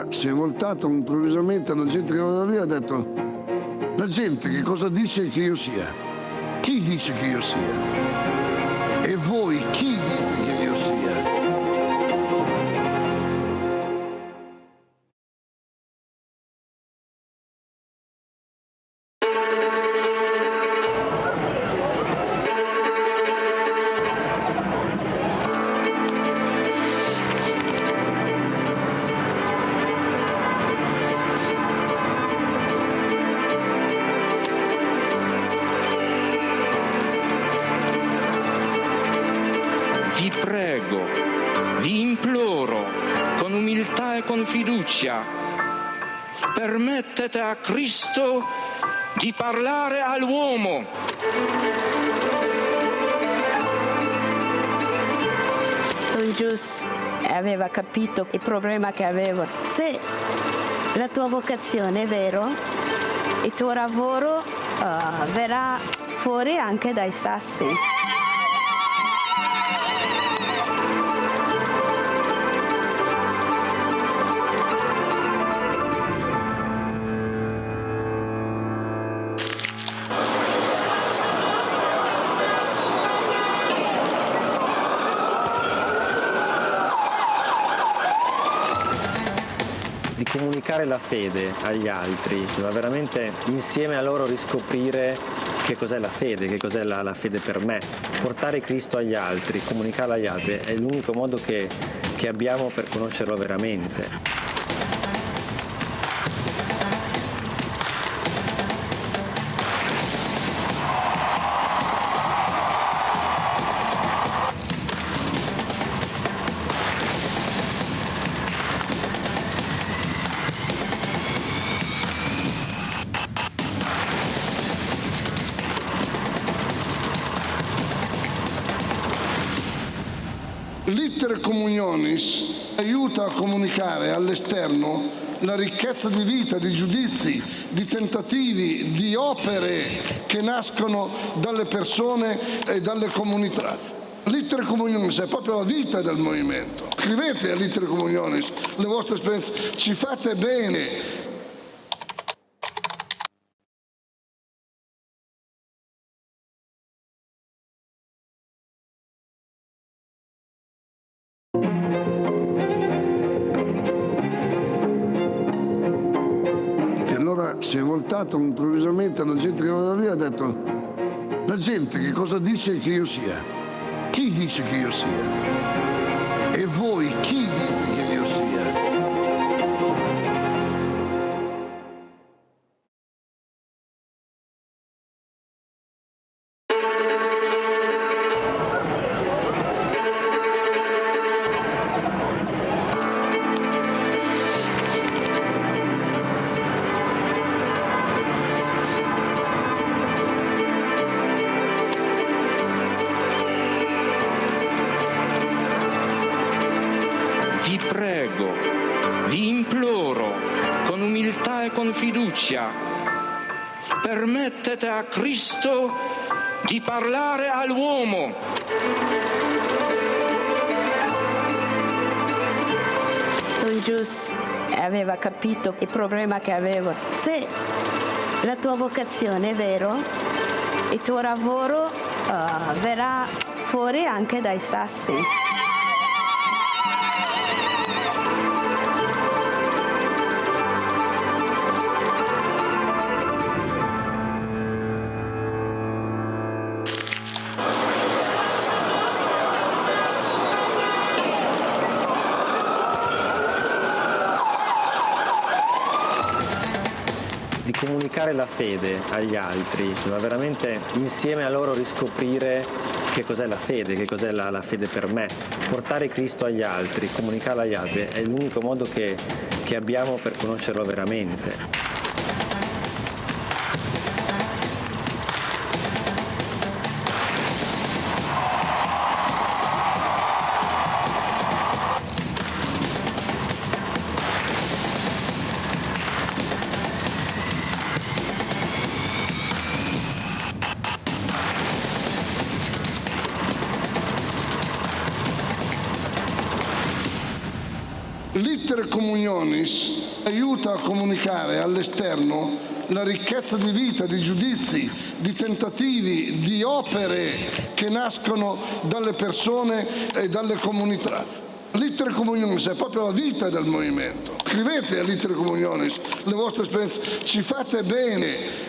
si è voltato improvvisamente alla gente che era lì e ha detto: la gente che cosa dice che io sia? Chi dice che io sia? E voi chi dite che io sia? Vi prego, vi imploro, con umiltà e con fiducia, permettete a Cristo di parlare all'uomo. Don Gius aveva capito il problema che avevo. Se la tua vocazione è vero, il tuo lavoro verrà fuori anche dai sassi. Di comunicare la fede agli altri, ma veramente insieme a loro riscoprire che cos'è la fede, che cos'è la fede per me. Portare Cristo agli altri, comunicarlo agli altri è l'unico modo che abbiamo per conoscerlo veramente. L'iter communionis aiuta a comunicare all'esterno la ricchezza di vita, di giudizi, di tentativi, di opere che nascono dalle persone e dalle comunità. L'iter communionis è proprio la vita del movimento. Scrivete all'iter communionis le vostre esperienze, ci fate bene. Si è voltato improvvisamente alla gente che era lì e ha detto: la gente che cosa dice che io sia? Chi dice che io sia? E voi chi dite che io sia? Vi prego, vi imploro, con umiltà e con fiducia, permettete a Cristo di parlare all'uomo. Don Gius aveva capito il problema che avevo. Se la tua vocazione è vero, il tuo lavoro verrà fuori anche dai sassi. Di comunicare la fede agli altri, ma veramente insieme a loro riscoprire che cos'è la fede, che cos'è la fede per me. Portare Cristo agli altri, comunicarlo agli altri è l'unico modo che abbiamo per conoscerlo veramente. L'iter communionis aiuta a comunicare all'esterno la ricchezza di vita, di giudizi, di tentativi, di opere che nascono dalle persone e dalle comunità. L'iter communionis è proprio la vita del movimento. Scrivete all'iter communionis le vostre esperienze, ci fate bene.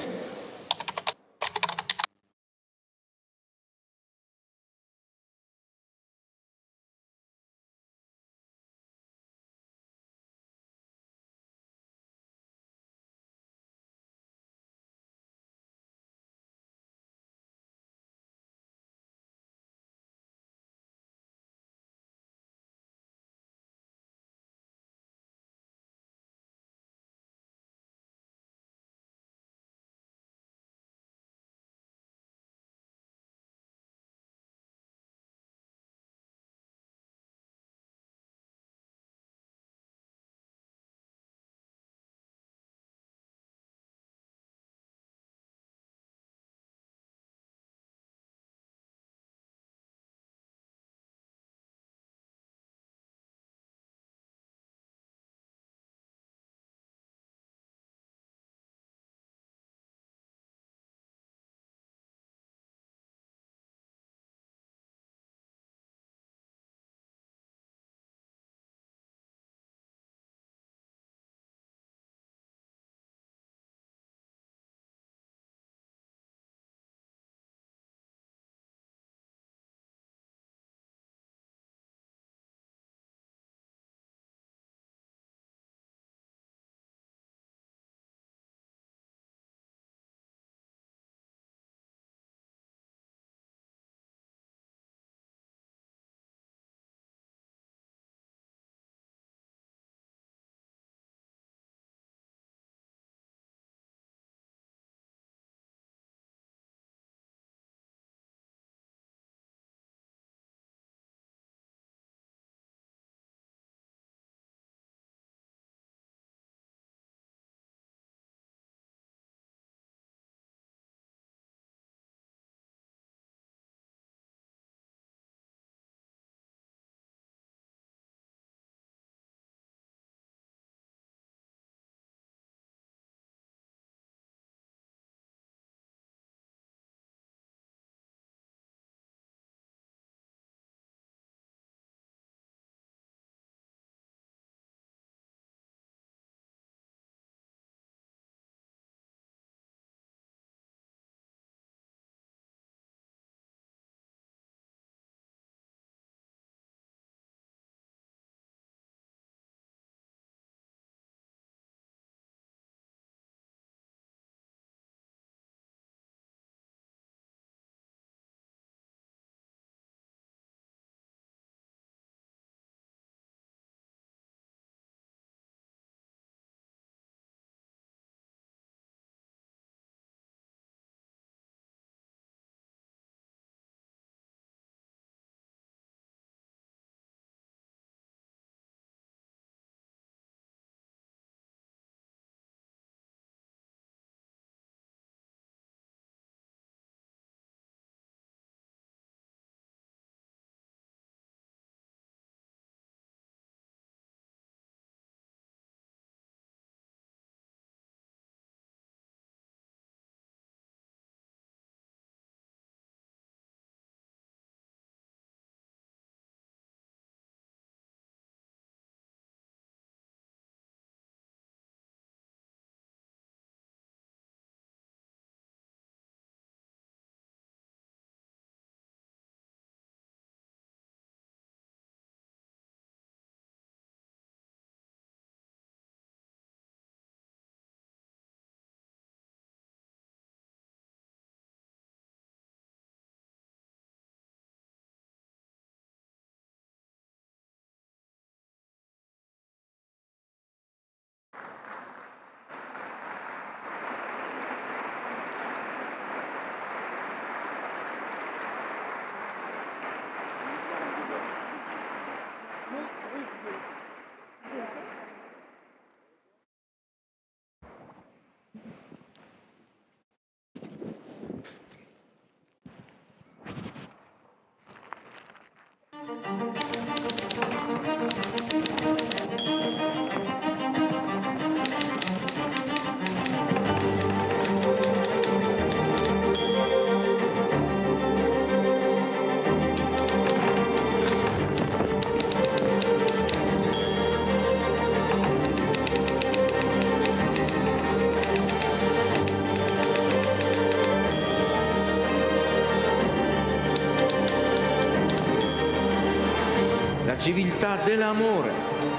la civiltà dell'amore.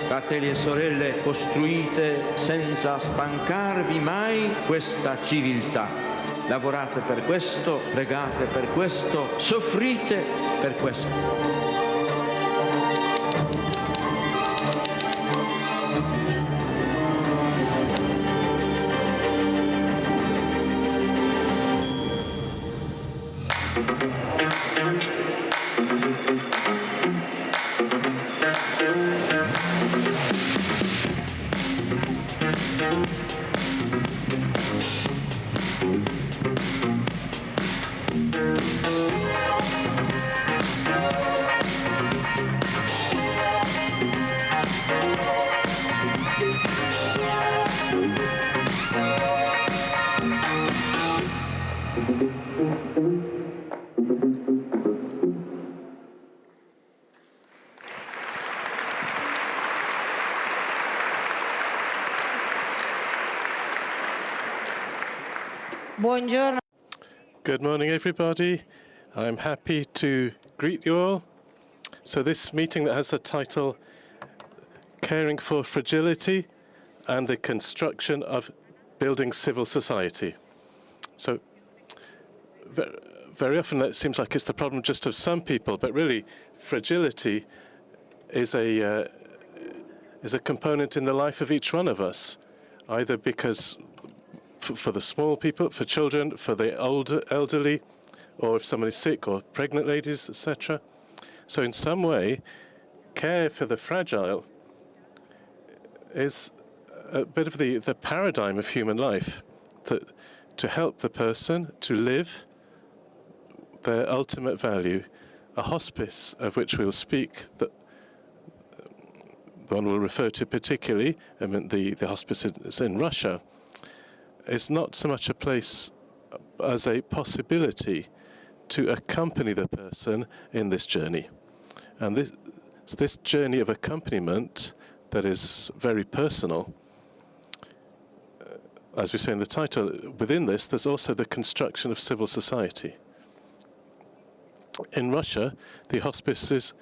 Fratelli e sorelle, costruite senza stancarvi mai questa civiltà. Lavorate per questo, pregate per questo, soffrite per questo. Buongiorno. Good morning, everybody. I'm happy to greet you all. So this meeting that has the title Caring for Fragility and the Construction of Building Civil Society. So very often it seems like it's the problem just of some people, but really fragility is a component in the life of each one of us, either because for the small people, for children, for the elderly, or if someone is sick, or pregnant ladies, etc. So in some way, care for the fragile is a bit of the paradigm of human life, to help the person to live their ultimate value. A hospice, of which we'll speak, that one will refer to particularly, I mean, the hospice is in Russia, is not so much a place as a possibility to accompany the person in this journey. And this journey of accompaniment that is very personal, as we say in the title, within this, there's also the construction of civil society. In Russia, the hospice is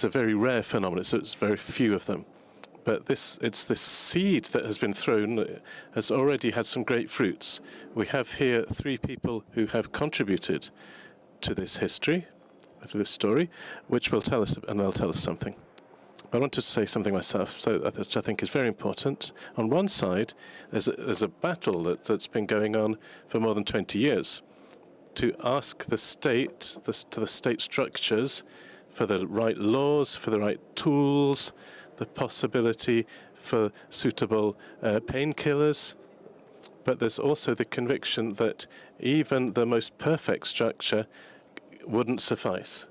a very rare phenomenon, so it's very few of them. But it's this seed that has been thrown has already had some great fruits. We have here 3 people who have contributed to this history, to this story, which will tell us, and they'll tell us something. But I wanted to say something myself, which I think is very important. On one side, there's a battle that's been going on for more than 20 years to ask the state, to the state structures, for the right laws, for the right tools, the possibility for suitable painkillers. But there's also the conviction that even the most perfect structure wouldn't suffice.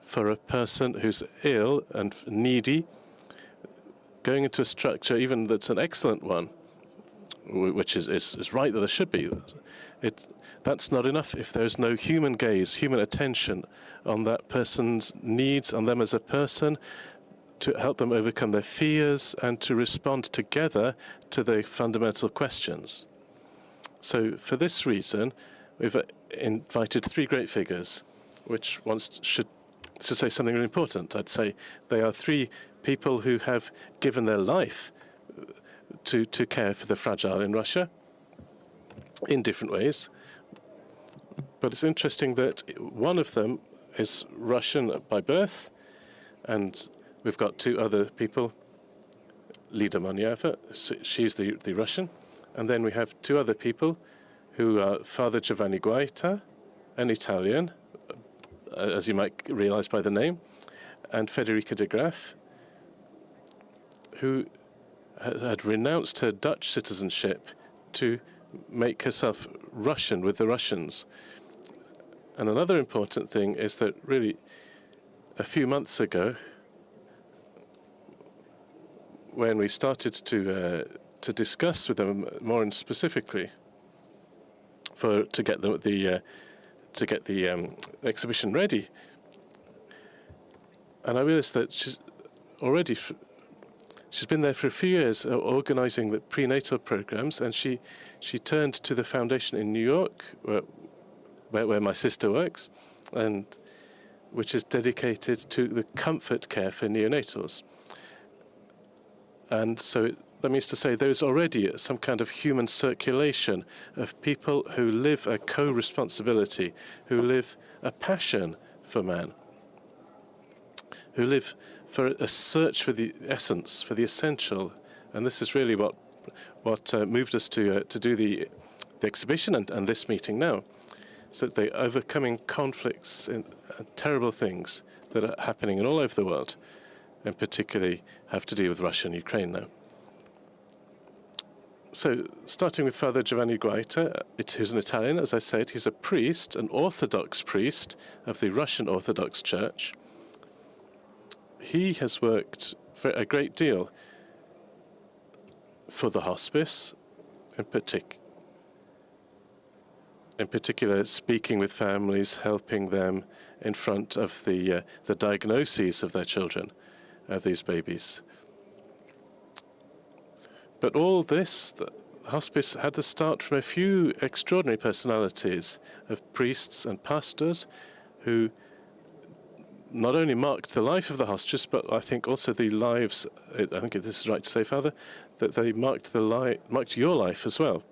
For a person who's ill and needy, going into a structure, even that's an excellent one, which is right that there should be, that's not enough if there's no human gaze, human attention on that person's needs, on them as a person, to help them overcome their fears and to respond together to the fundamental questions. So for this reason, we've invited 3 great figures, which should say something really important. I'd say they are 3 people who have given their life to care for the fragile in Russia in different ways. But it's interesting that one of them is Russian by birth, and we've got 2 other people, Lida Moniava, she's the Russian, and then we have 2 other people who are Father Giovanni Guaita, an Italian, as you might realize by the name, and Frederica de Graaf, who had renounced her Dutch citizenship to make herself Russian with the Russians. And another important thing is that really a few months ago, when we started to discuss with them more specifically to get the exhibition ready, and I realized that she's been there for a few years organizing the prenatal programs, and she turned to the foundation in New York, where my sister works, and which is dedicated to the comfort care for neonatals. And so that means to say there is already some kind of human circulation of people who live a co-responsibility, who live a passion for man, who live for a search for the essence, for the essential. And this is really what moved us to do the exhibition and this meeting now. So that they're overcoming conflicts and terrible things that are happening all over the world, and particularly have to do with Russia and Ukraine now. So, starting with Father Giovanni Guaita, who's an Italian, as I said. He's a priest, an Orthodox priest of the Russian Orthodox Church. He has worked a great deal for the hospice, in particular speaking with families, helping them in front of the diagnoses of their children, of these babies. But all this, the hospice had to start from a few extraordinary personalities of priests and pastors who not only marked the life of the hospice, but I think also the lives, I think this is right to say, Father, that they marked your life as well.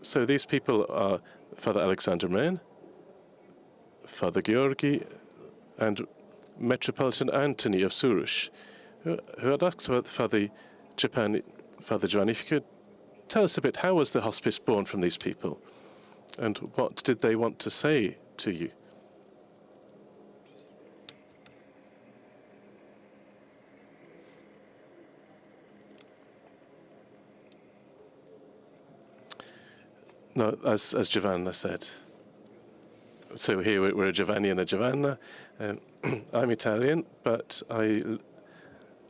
So these people are Father Alexander Men, Father Georgi, and Metropolitan Anthony of Surush, who had asked Father Giovanni, if you could tell us a bit, how was the hospice born from these people? And what did they want to say to you? No, as Giovanna said. So here we're a Giovanni and a Giovanna. I'm Italian, but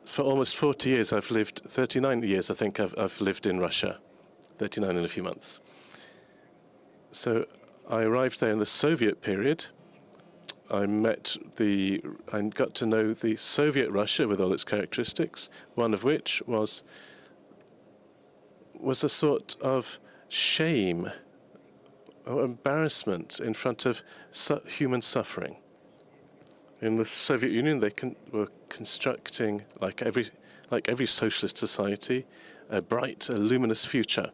for almost 40 years, 39 years, I think I've lived in Russia, 39 in a few months. So I arrived there in the Soviet period. I got to know the Soviet Russia with all its characteristics, one of which was a sort of shame or embarrassment in front of human suffering. In the Soviet Union, they were constructing, like every socialist society, a bright, luminous future.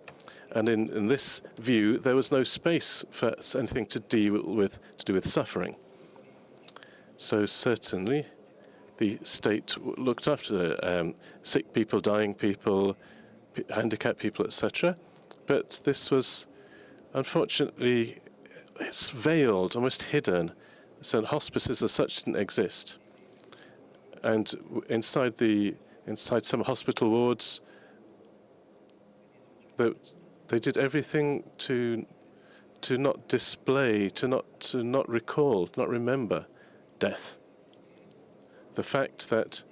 And in this view, there was no space for anything to do with suffering. So certainly, the state looked after sick people, dying people, handicapped people, etc. But this was, unfortunately, it's veiled, almost hidden. So hospices as such didn't exist. And inside some hospital wards, they did everything to not display, to not recall, not remember death. The fact that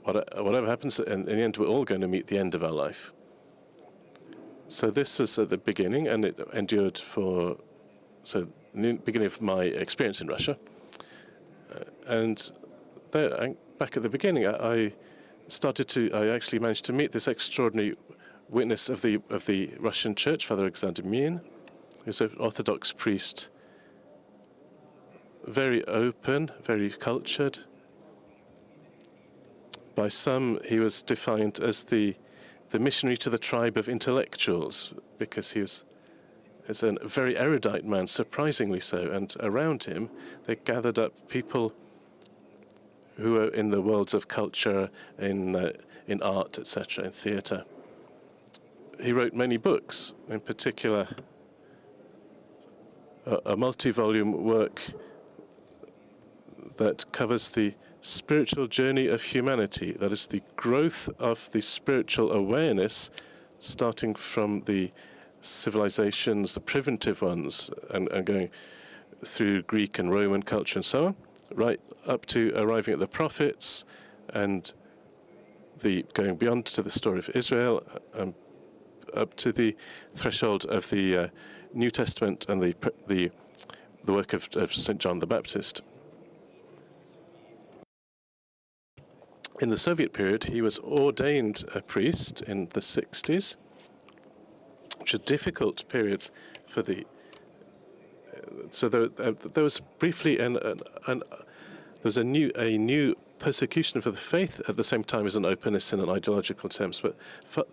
whatever happens, in the end, we're all going to meet the end of our life. So this was at the beginning, and it endured in the beginning of my experience in Russia. And there, back at the beginning, I actually managed to meet this extraordinary witness of the Russian Church, Father Alexander Men, who's an Orthodox priest, very open, very cultured. By some, he was defined as the missionary to the tribe of intellectuals, because he was a very erudite man, surprisingly so. And around him, they gathered up people who were in the worlds of culture, in art, etc., in theatre. He wrote many books, in particular a multi-volume work that covers the spiritual journey of humanity, that is the growth of the spiritual awareness, starting from the civilizations, the primitive ones, and going through Greek and Roman culture and so on, right up to arriving at the prophets and going beyond to the story of Israel, up to the threshold of the New Testament and the work of St. John the Baptist. In the Soviet period, he was ordained a priest in the 60s, which are difficult periods for the So there was briefly there was a new persecution for the faith at the same time as an openness in an ideological terms. But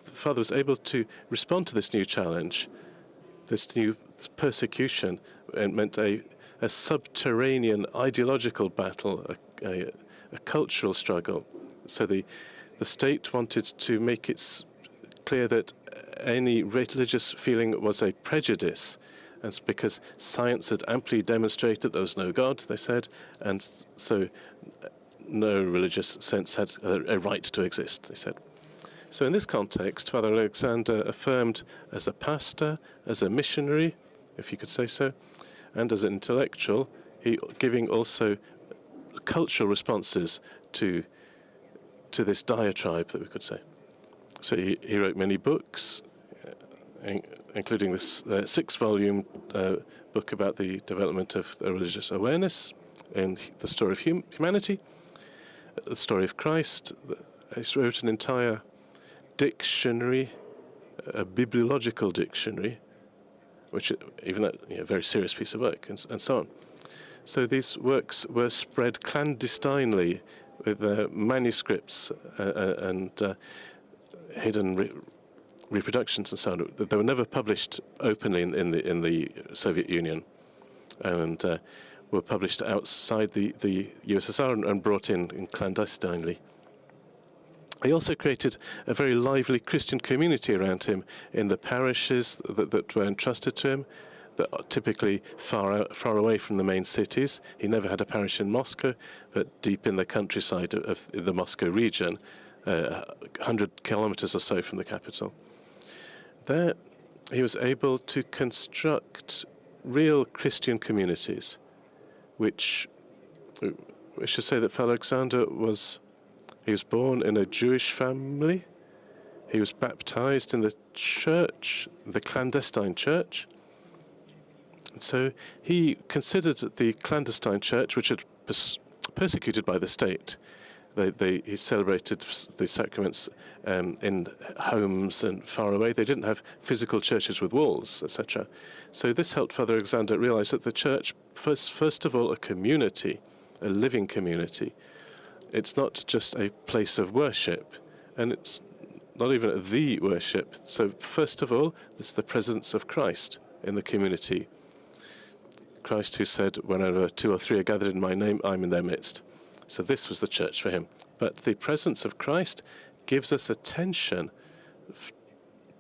Father was able to respond to this new challenge, this new persecution. It meant a subterranean ideological battle, a cultural struggle. So the state wanted to make it clear that any religious feeling was a prejudice. And it's because science had amply demonstrated there was no God, they said, and so no religious sense had a right to exist, they said. So in this context, Father Alexander affirmed as a pastor, as a missionary, if you could say so, and as an intellectual, he giving also cultural responses to this diatribe, that we could say. So he wrote many books, including this 6-volume book about the development of religious awareness in the story of humanity, the story of Christ. He wrote an entire dictionary, a bibliological dictionary, which, even that, a very serious piece of work, and so on. So these works were spread clandestinely with manuscripts and hidden reproductions and so on. They were never published openly in the Soviet Union, and were published outside the USSR and brought in clandestinely. He also created a very lively Christian community around him in the parishes that were entrusted to him, that are typically far away from the main cities. He never had a parish in Moscow, but deep in the countryside of the Moscow region, 100 kilometers or so from the capital. There, he was able to construct real Christian communities, which should say that Father Alexander was born in a Jewish family. He was baptized in the church, the clandestine church. And so he considered the clandestine church, which had persecuted by the state. He celebrated the sacraments in homes and far away. They didn't have physical churches with walls, etc. So this helped Father Alexander realize that the church, first of all, a community, a living community. It's not just a place of worship, and it's not even the worship. So first of all, it's the presence of Christ in the community. Christ who said, whenever 2 or 3 are gathered in my name, I'm in their midst. So this was the church for him. But the presence of Christ gives us attention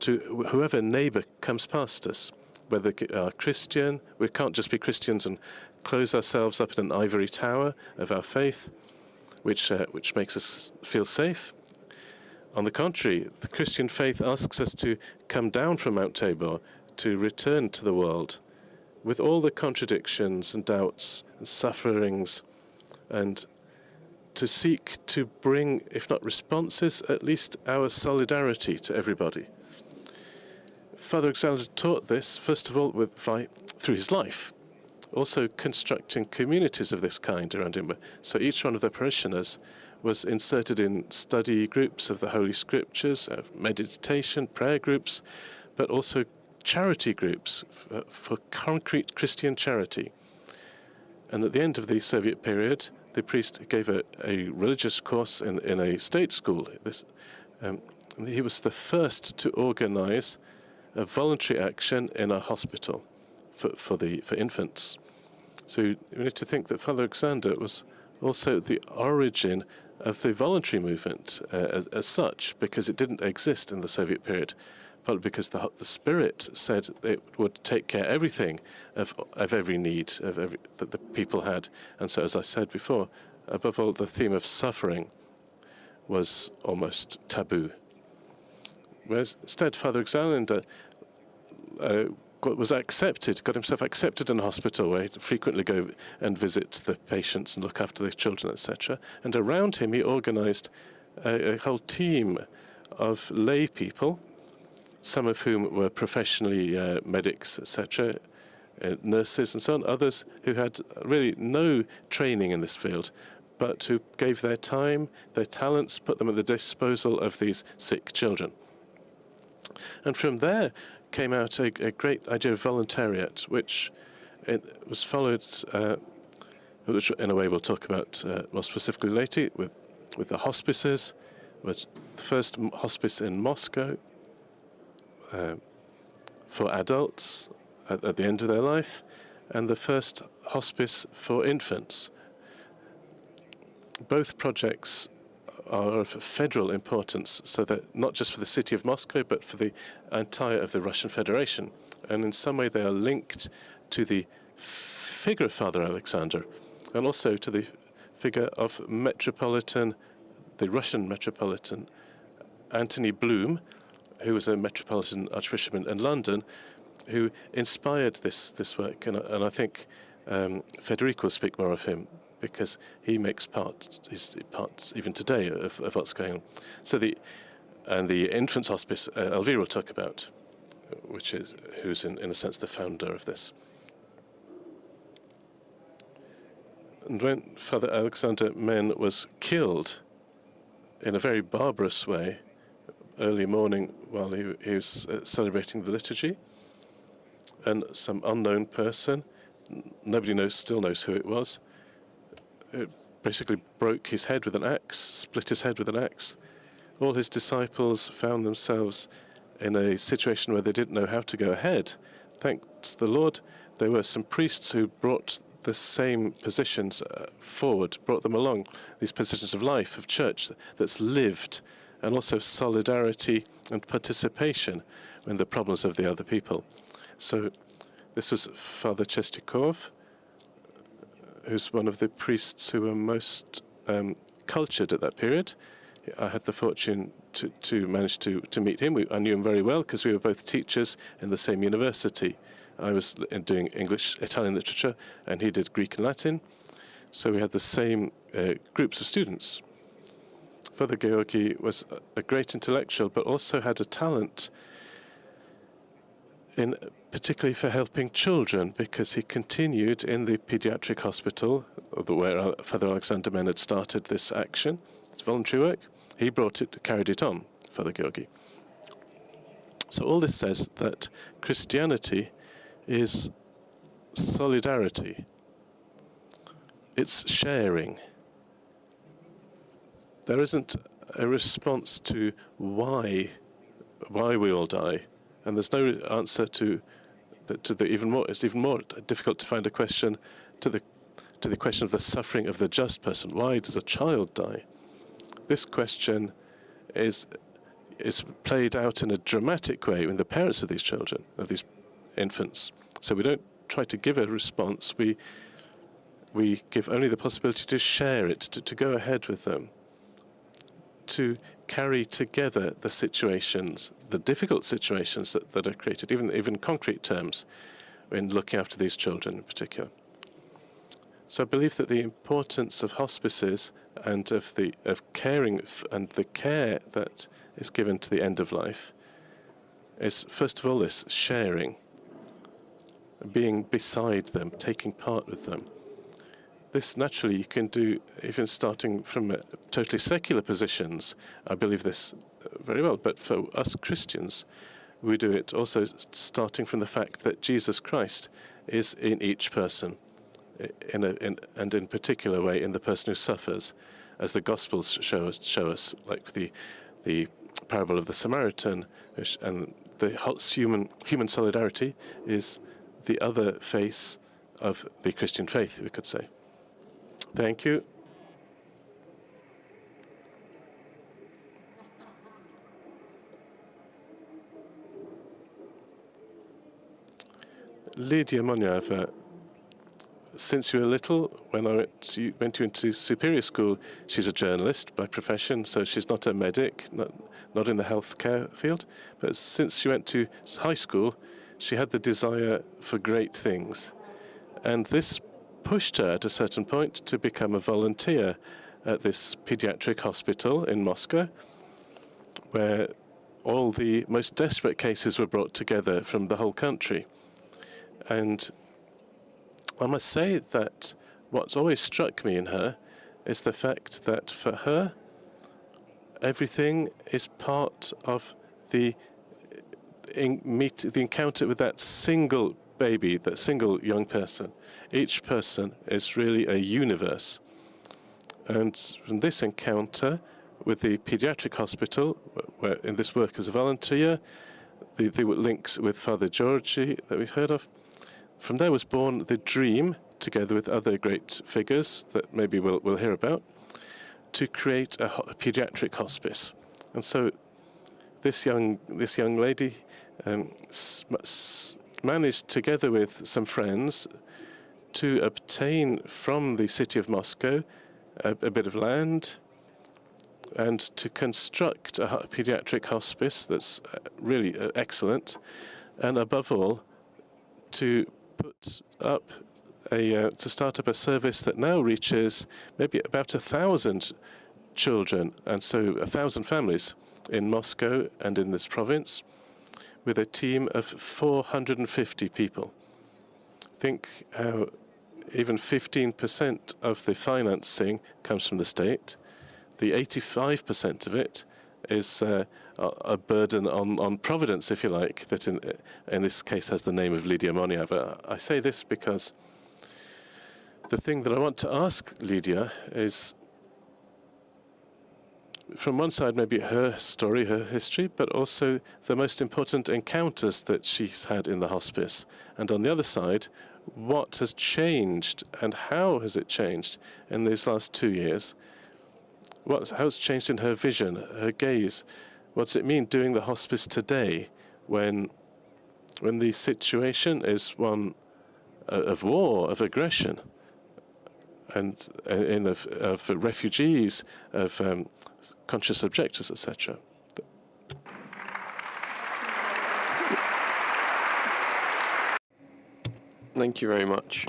to whoever neighbor comes past us, whether they are Christian. We can't just be Christians and close ourselves up in an ivory tower of our faith, which makes us feel safe. On the contrary, the Christian faith asks us to come down from Mount Tabor, to return to the world with all the contradictions and doubts and sufferings, and to seek to bring, if not responses, at least our solidarity to everybody. Father Alexander taught this, first of all, through his life, also constructing communities of this kind around him. So each one of the parishioners was inserted in study groups of the Holy Scriptures, meditation, prayer groups, but also charity groups for concrete Christian charity. And at the end of the Soviet period, the priest gave a religious course in a state school. He was the first to organize a voluntary action in a hospital for infants. So you need to think that Father Alexander was also the origin of the voluntary movement as such, because it didn't exist in the Soviet period, but because the Spirit said it would take care of everything, of every need that the people had. And so, as I said before, above all, the theme of suffering was almost taboo. Whereas instead, Father Alexander got himself accepted in a hospital where he'd frequently go and visit the patients and look after the children, etc. And around him, he organized a whole team of lay people, some of whom were professionally medics, etc., nurses and so on, others who had really no training in this field, but who gave their time, their talents, put them at the disposal of these sick children. And from there came out a great idea of voluntariat, which it was followed, which in a way we'll talk about more specifically later, with the hospices, with the first hospice in Moscow for adults at the end of their life, and the first hospice for infants. Both projects are of federal importance, so that not just for the city of Moscow, but for the entire of the Russian Federation. And in some way they are linked to the figure of Father Alexander, and also to the figure of the Russian Metropolitan Anthony Bloom, who was a Metropolitan Archbishop in London, who inspired this work. And I think Federico will speak more of him, because he makes part even today of what's going on. So the infants hospice, Elvira will talk about, who's in a sense the founder of this. And when Father Alexander Men was killed in a very barbarous way, early morning while he was celebrating the liturgy, and some unknown person, nobody still knows who it was, it basically broke his head with an axe, split his head with an axe. All his disciples found themselves in a situation where they didn't know how to go ahead. Thanks the Lord, there were some priests who brought the same positions forward, brought them along, these positions of life, of church that's lived, and also solidarity and participation in the problems of the other people. So this was Father Chestikov, who's one of the priests who were most cultured at that period. I had the fortune to manage to meet him. I knew him very well because we were both teachers in the same university. I was doing Italian literature, and he did Greek and Latin. So we had the same groups of students. Father Georgi was a great intellectual, but also had a talent particularly for helping children, because he continued in the pediatric hospital where Father Alexander Men had started this action, this voluntary work. He carried it on, Father Georgi. So all this says that Christianity is solidarity. It's sharing. There isn't a response to why we all die, and there's no answer to the even more. It's even more difficult to find a question to the question of the suffering of the just person. Why does a child die? This question is played out in a dramatic way in the parents of these children, of these infants. So we don't try to give a response. We give only the possibility to share it, to go ahead with them, to carry together the situations, the difficult situations that are created, even concrete terms, in looking after these children in particular. So I believe that the importance of hospices and of caring and the care that is given to the end of life is, first of all, this sharing, being beside them, taking part with them. This naturally you can do even starting from totally secular positions. I believe this very well, but for us Christians, we do it also starting from the fact that Jesus Christ is in each person, and in particular way in the person who suffers, as the Gospels show us, like the parable of the Samaritan, and the human solidarity is the other face of the Christian faith, we could say. Thank you. Lidia Moniava, since you were little, when I went into superior school, she's a journalist by profession, so she's not a medic, not in the healthcare field. But since she went to high school, she had the desire for great things. And this pushed her at a certain point to become a volunteer at this pediatric hospital in Moscow, where all the most desperate cases were brought together from the whole country. And I must say that what's always struck me in her is the fact that for her, everything is part of the encounter with that single baby, that single young person, each person is really a universe. And from this encounter with the pediatric hospital, where in this work as a volunteer, the links with Father Giorgi that we've heard of, from there was born the dream, together with other great figures that maybe we'll hear about, to create a pediatric hospice. And so this young lady managed, together with some friends, to obtain from the city of Moscow a bit of land and to construct a pediatric hospice that's really excellent, and above all, to put up to start up a service that now reaches maybe about 1,000 children, and so 1,000 families in Moscow and in this province, with a team of 450 people. Think how even 15% of the financing comes from the state. The 85% of it is a burden on Providence, if you like, that in this case has the name of Lidia Moniava. I say this because the thing that I want to ask Lidia is, from one side, maybe her story, her history, but also the most important encounters that she's had in the hospice. And on the other side, what has changed and how has it changed in these last 2 years? How's changed in her vision, her gaze? What does it mean doing the hospice today when the situation is one of war, of aggression, and of refugees, of conscious objectors, etc.? Thank you very much.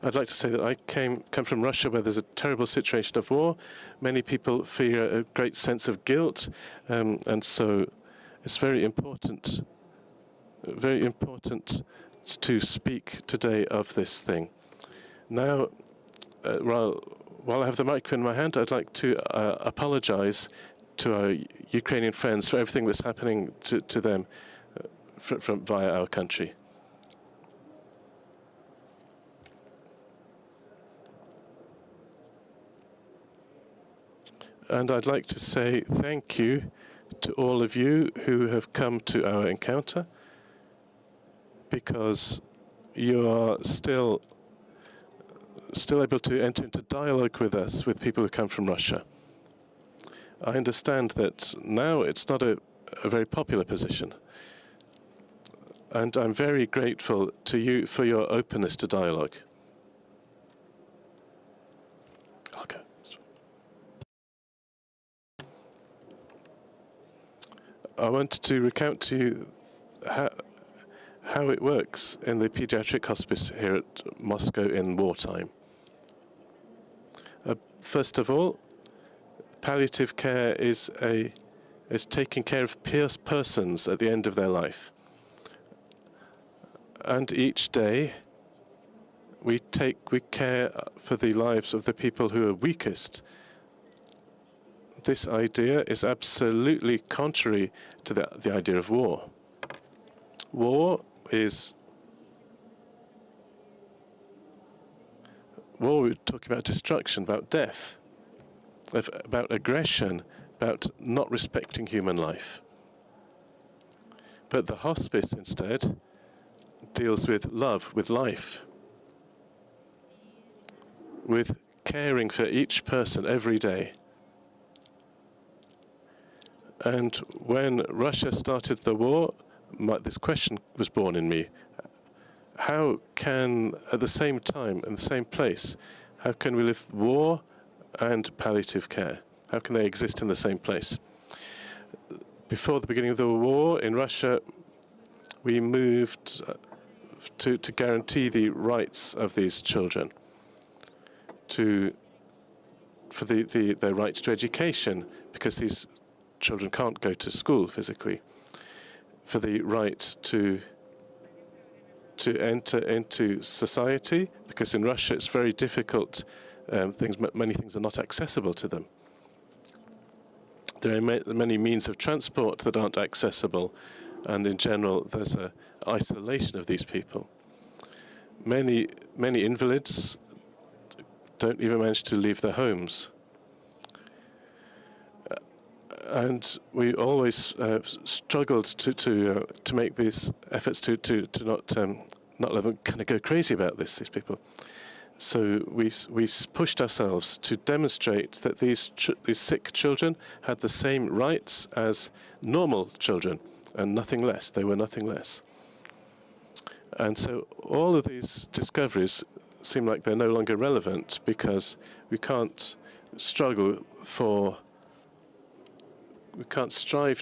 I'd like to say that I come from Russia, where there's a terrible situation of war. Many people feel a great sense of guilt, and so it's very important to speak today of this thing. Now, while I have the microphone in my hand, I'd like to apologize to our Ukrainian friends for everything that's happening to them via our country. And I'd like to say thank you to all of you who have come to our encounter, because you are still able to enter into dialogue with us, with people who come from Russia. I understand that now it's not a very popular position, and I'm very grateful to you for your openness to dialogue. Okay. I wanted to recount to you how it works in the pediatric hospice here at Moscow in wartime. First of all, palliative care is taking care of persons at the end of their life. And each day we care for the lives of the people who are weakest. This idea is absolutely contrary to the idea of war. War, we're talking about destruction, about death, about aggression, about not respecting human life. But the hospice instead deals with love, with life, with caring for each person every day. And when Russia started the war, this question was born in me. How can, at the same time, in the same place, how can we live war and palliative care? How can they exist in the same place? Before the beginning of the war in Russia, we moved to guarantee the rights of these children, for their rights to education, because these children can't go to school physically, for the right to enter into society, because in Russia it's very difficult many things are not accessible to them. There are many means of transport that aren't accessible, and in general, there's an isolation of these people. Many invalids don't even manage to leave their homes. And we always struggled to make these efforts to not let them kind of go crazy about these people. So we pushed ourselves to demonstrate that these sick children had the same rights as normal children, and nothing less. They were nothing less. And so all of these discoveries seem like they're no longer relevant, because we can't strive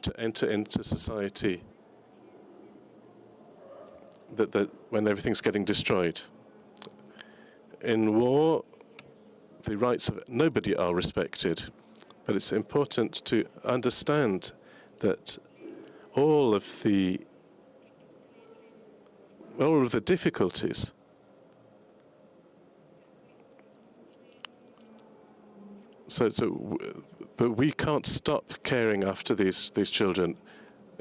to enter into society that when everything's getting destroyed. In war, the rights of nobody are respected, but it's important to understand that all of the difficulties but we can't stop caring after these children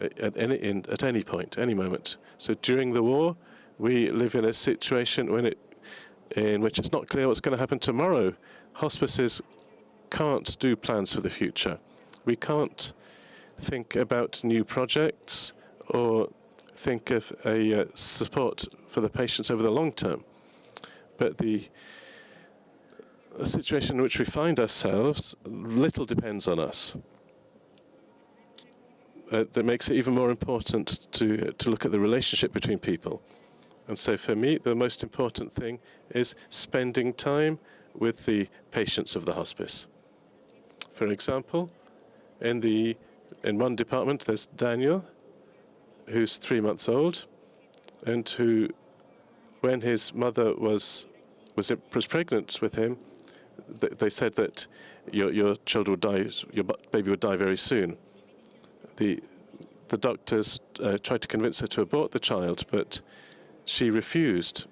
at any point, any moment. So during the war, we live in a situation in which it's not clear what's going to happen tomorrow. Hospices can't do plans for the future. We can't think about new projects or think of a support for the patients over the long term. But the situation in which we find ourselves, little depends on us. That makes it even more important to look at the relationship between people. And so for me, the most important thing is spending time with the patients of the hospice. For example, in one department, there's Daniel, who's 3 months old, and who, when his mother was pregnant with him, they said that your child would die, your baby would die very soon. The doctors tried to convince her to abort the child, but she refused,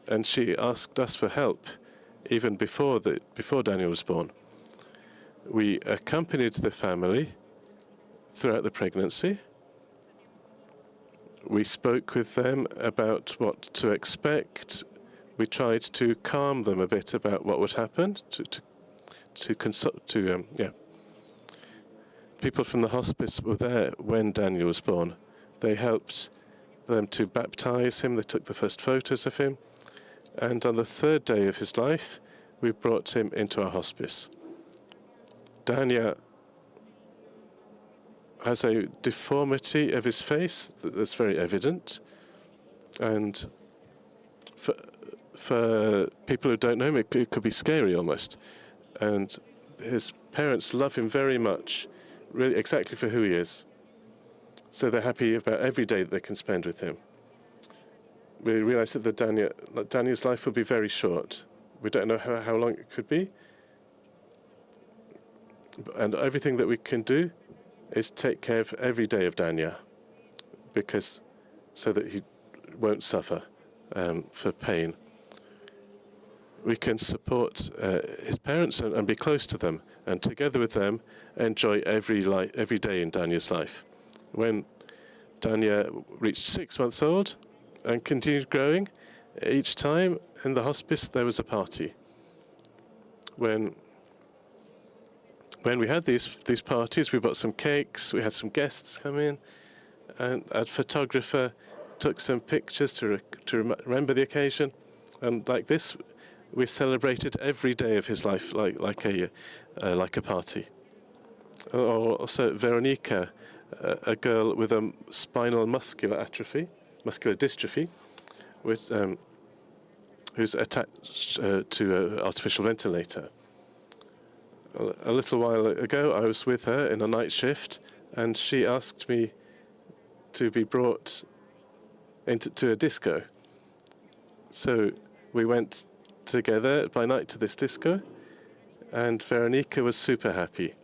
and she asked us for help even before Daniel was born. We accompanied the family throughout the pregnancy. We spoke with them about what to expect. We tried to calm them a bit about what would happen. People from the hospice were there when Daniel was born. They helped them to baptize him. They took the first photos of him. And on the 3rd day of his life, we brought him into our hospice. Daniel has a deformity of his face that's very evident. And for people who don't know him, it could be scary almost. And his parents love him very much, really exactly for who he is. So they're happy about every day that they can spend with him. We realize that Daniel's life will be very short. We don't know how long it could be. And everything that we can do is take care of every day of Daniel, so that he won't suffer for pain. We can support his parents and be close to them, and together with them enjoy every day in Daniel's life. When Daniel reached 6 months old and continued growing, each time in the hospice there was a party. When we had these parties, we bought some cakes, we had some guests come in, and a photographer took some pictures to remember the occasion. And like this, we celebrated every day of his life like a party. Or also Veronica, a girl with a spinal muscular dystrophy, who's attached to an artificial ventilator. A little while ago, I was with her in a night shift, and she asked me to be brought to a disco. So we went together by night to this disco, and Veronica was super happy.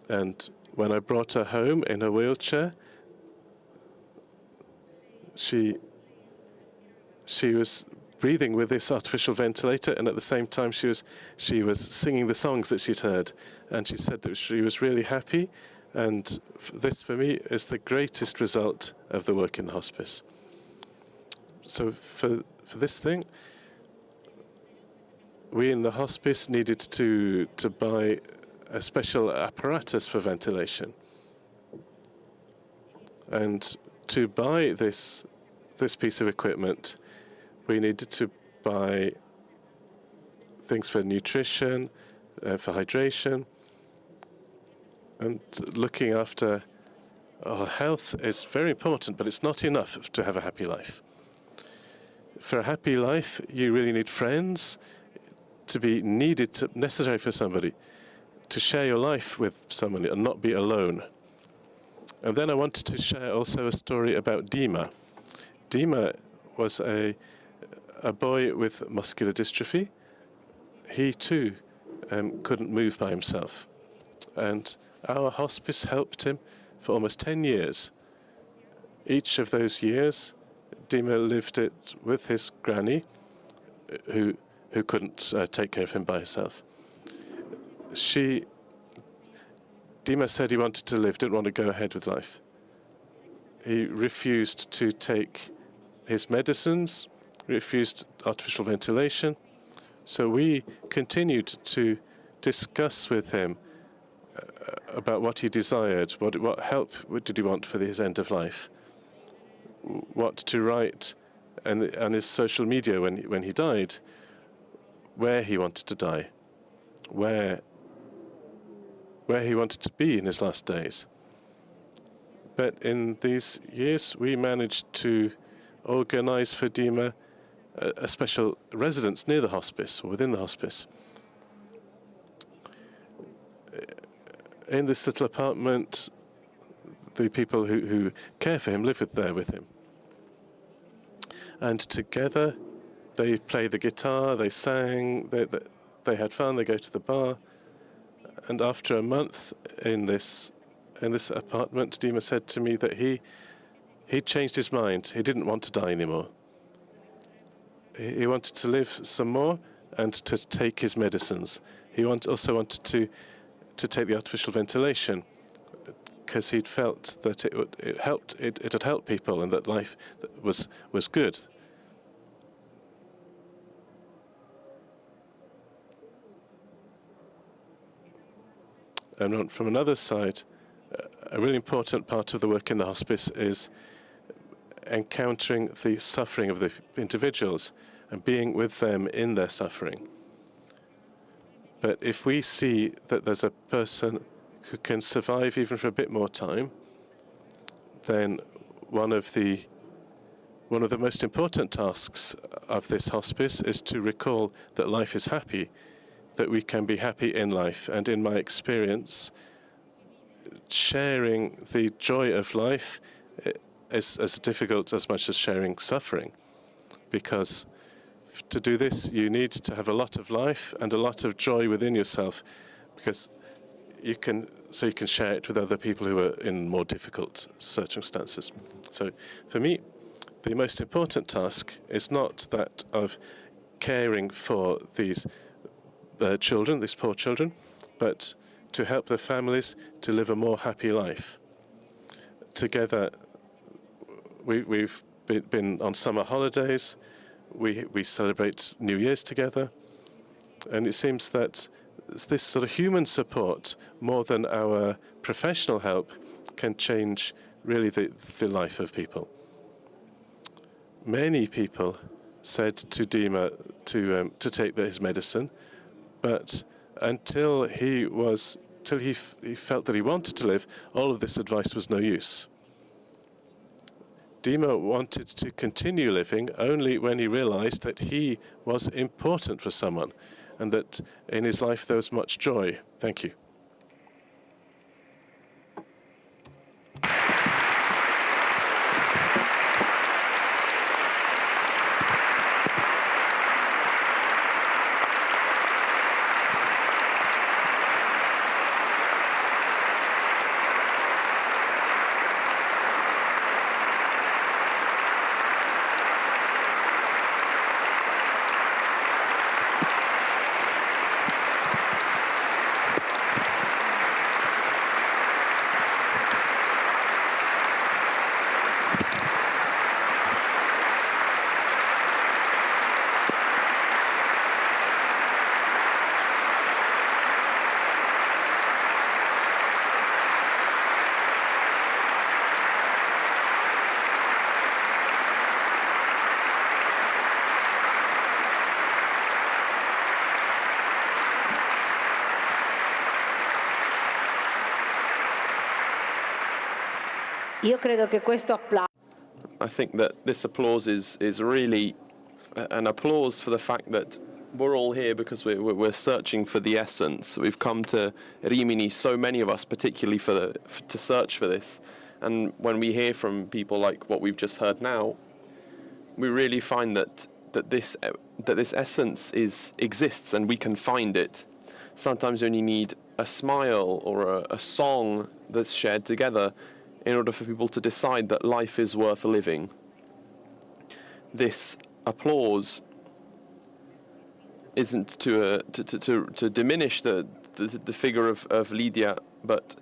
And when I brought her home in a wheelchair, she was breathing with this artificial ventilator, and at the same time she was singing the songs that she'd heard, and she said that she was really happy, and this for me is the greatest result of the work in the hospice. So for this thing, we in the hospice needed to buy a special apparatus for ventilation, and to buy this piece of equipment, we needed to buy things for nutrition, for hydration, and looking after our health is very important, but it's not enough to have a happy life. For a happy life, you really need friends, to be necessary for somebody, to share your life with somebody and not be alone. And then I wanted to share also a story about Dima. Dima was a boy with muscular dystrophy. He too couldn't move by himself. And our hospice helped him for almost 10 years. Each of those years, Dima lived it with his granny, who couldn't take care of him by herself. Dima said he wanted to live, didn't want to go ahead with life. He refused to take his medicines, refused artificial ventilation. So we continued to discuss with him about what he desired, what help did he want for his end of life, what to write on his social media when he died, where he wanted to die, where he wanted to be in his last days. But in these years, we managed to organize for Dima a special residence near the hospice, or within the hospice. In this little apartment, the people who care for him live there with him. And together, they play the guitar, they sang, they had fun, they go to the bar. And after a month in this apartment, Dima said to me that he changed his mind. He didn't want to die anymore. He wanted to live some more and to take his medicines. He also wanted to take the artificial ventilation because he'd felt that it had helped people and that life was good. And from another side, a really important part of the work in the hospice is encountering the suffering of the individuals and being with them in their suffering. But if we see that there's a person who can survive even for a bit more time, then one of the most important tasks of this hospice is to recall that life is happy, that we can be happy in life. And in my experience, sharing the joy of life is as difficult as much as sharing suffering, because to do this, you need to have a lot of life and a lot of joy within yourself, because you can share it with other people who are in more difficult circumstances. So for me, the most important task is not that of caring for these children, these poor children, but to help their families to live a more happy life. Together, we've been on summer holidays. We celebrate New Year's together, and it seems that this sort of human support, more than our professional help, can change really the life of people. Many people said to Dima to take his medicine, but until he felt that he wanted to live, all of this advice was no use. Dima wanted to continue living only when he realized that he was important for someone and that in his life there was much joy. Thank you. Io credo che questo applauso I think that this applause is really an applause for the fact that we're all here because we're searching for the essence. We've come to Rimini, so many of us, particularly to search for this. And when we hear from people like what we've just heard now, we really find that this essence exists and we can find it. Sometimes you only need a smile or a song that's shared together in order for people to decide that life is worth living. This applause isn't to diminish the figure of Lidia, but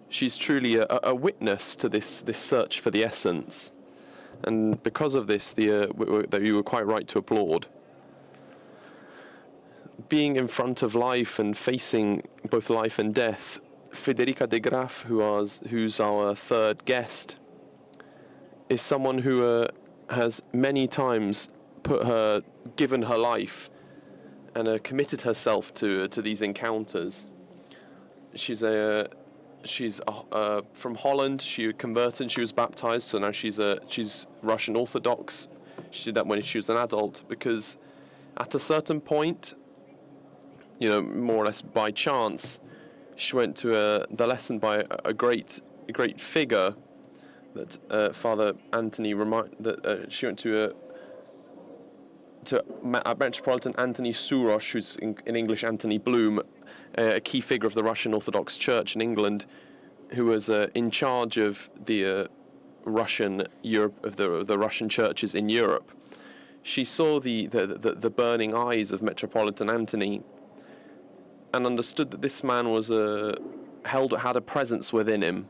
she's truly a witness to this search for the essence. And because of this, that you were quite right to applaud. Being in front of life and facing both life and death, Frederica de Graaf, who's our third guest, is someone who has many times given her life and committed herself to these encounters. She's from Holland. She converted. She was baptized, so now she's Russian Orthodox. She did that when she was an adult because, at a certain point, more or less by chance, she went to the lesson by a great figure that Father Anthony she went to Metropolitan Anthony Surosh, who's in English Anthony Bloom, a key figure of the Russian Orthodox Church in England, who was in charge of the Russian Europe of the Russian churches in Europe. She saw the burning eyes of Metropolitan Anthony and understood that this man was had a presence within him,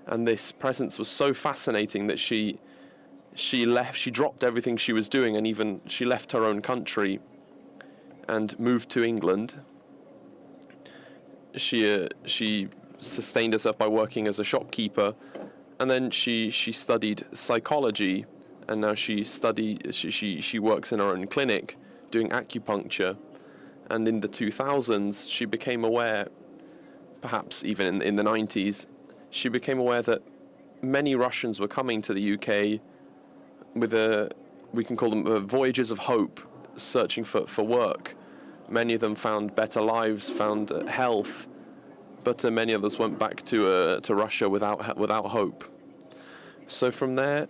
and this presence was so fascinating that she dropped everything she was doing, and even she left her own country and moved to England. She sustained herself by working as a shopkeeper, and then she studied psychology, and now she works in her own clinic doing acupuncture. And in the 2000s, she became aware, perhaps even in the 90s, she became aware that many Russians were coming to the UK with we can call them voyages of hope, searching for work. Many of them found better lives, found health, but many others went back to Russia without hope. So from there,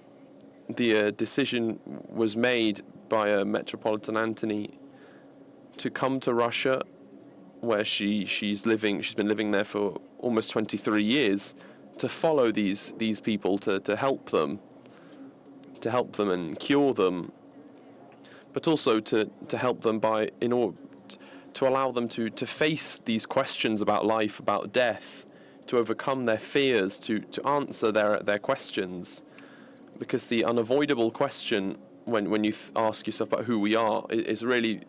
the decision was made by Metropolitan Anthony to come to Russia, where she's been living there for almost 23 years, to follow these people, to help them and cure them, but also to help them to allow them to face these questions about life, about death, to overcome their fears, to answer their questions, because the unavoidable question when you ask yourself about who we are is really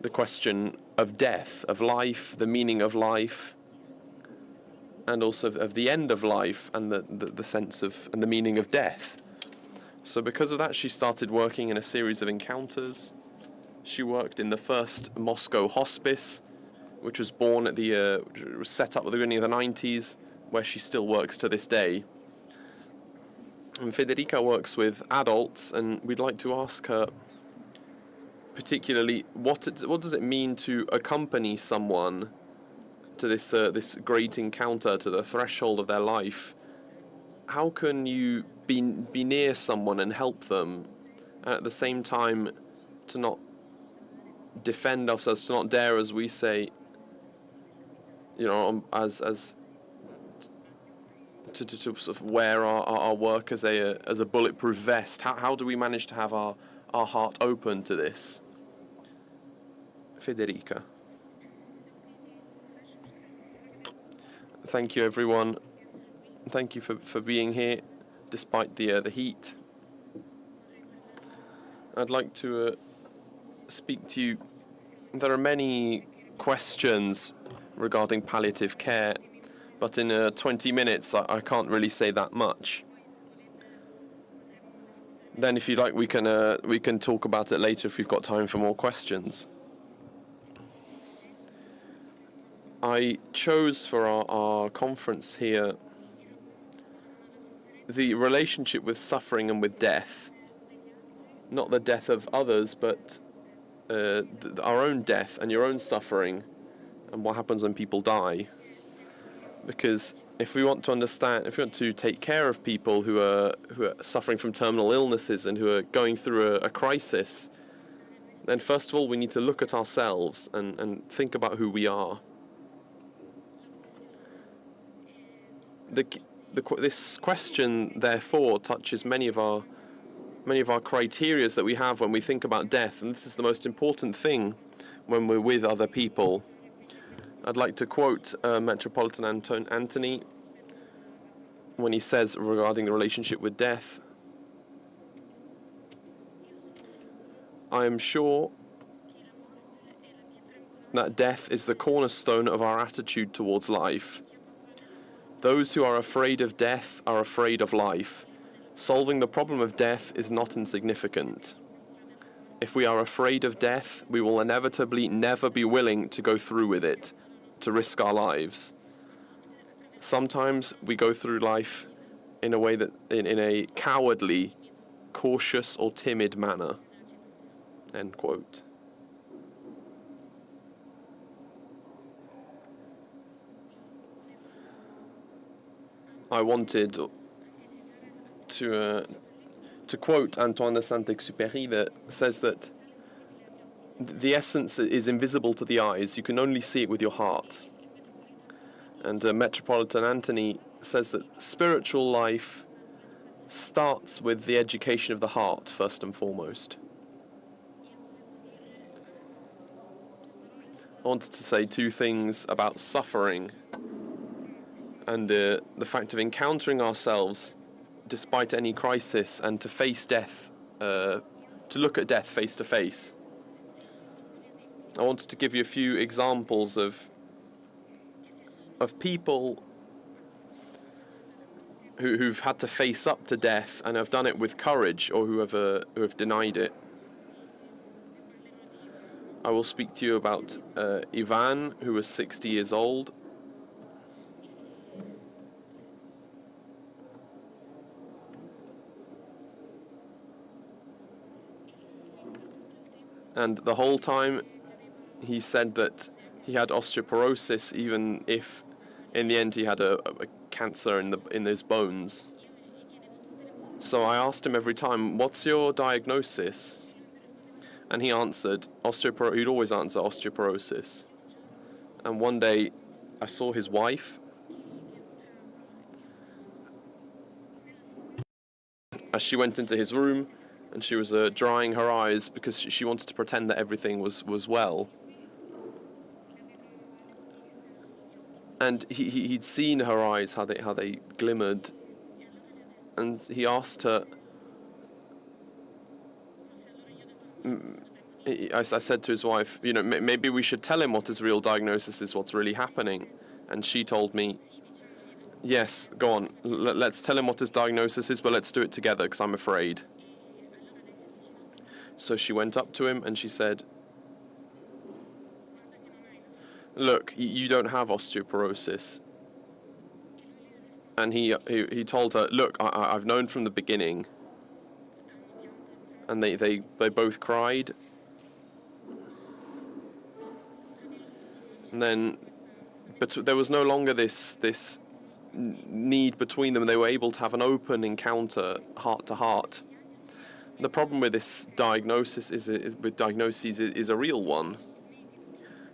the question of death, of life, the meaning of life, and also of the end of life, and the sense of and the meaning of death. So because of that, she started working in a series of encounters. She worked in the first Moscow hospice, which was was set up at the beginning of the 90s, where she still works to this day. And Federica works with adults, and we'd like to ask her particularly what does it mean to accompany someone to this great encounter, to the threshold of their life. How can you be near someone and help them, and at the same time to not defend ourselves, to not dare, as we say, as to sort of wear our work as a bulletproof vest? How do we manage to have our heart open to this? Federica. Thank you, everyone. Thank you for being here, despite the heat. I'd like to speak to you. There are many questions regarding palliative care, but in 20 minutes I can't really say that much. Then, if you'd like, we can talk about it later if we've got time for more questions. I chose for our conference here the relationship with suffering and with death, not the death of others, but our own death and your own suffering and what happens when people die. Because if we want to understand, if we want to take care of people who are suffering from terminal illnesses and who are going through a crisis, then first of all we need to look at ourselves and think about who we are. This question, therefore, touches many of our criteria that we have when we think about death, and this is the most important thing when we're with other people. I'd like to quote Metropolitan Antony when he says regarding the relationship with death, "I am sure that death is the cornerstone of our attitude towards life. Those who are afraid of death are afraid of life. Solving the problem of death is not insignificant. If we are afraid of death, we will inevitably never be willing to go through with it, to risk our lives. Sometimes we go through life in a way that, in a cowardly, cautious or timid manner." End quote. I wanted to quote Antoine de Saint-Exupéry that says that the essence is invisible to the eyes. You can only see it with your heart. And Metropolitan Antony says that spiritual life starts with the education of the heart, first and foremost. I wanted to say two things about suffering and the fact of encountering ourselves despite any crisis, and to face death, to look at death face to face. I wanted to give you a few examples of people who've had to face up to death and have done it with courage, or who have denied it. I will speak to you about Ivan, who was 60 years old. And the whole time he said that he had osteoporosis, even if in the end he had a cancer in his bones. So I asked him every time, "What's your diagnosis?" And he answered, he'd always answer osteoporosis. And one day I saw his wife as she went into his room, and she was drying her eyes because she wanted to pretend that everything was well. And he'd seen her eyes, how they glimmered, and he asked her. I said to his wife, maybe we should tell him what his real diagnosis is, what's really happening. And she told me, "Yes, go on, let's tell him what his diagnosis is, but let's do it together, because I'm afraid." So she went up to him and she said, "Look, you don't have osteoporosis." And he told her, "Look, I've known from the beginning." And they both cried. And then, but there was no longer this need between them. They were able to have an open encounter, heart to heart. The problem with this diagnosis is a real one.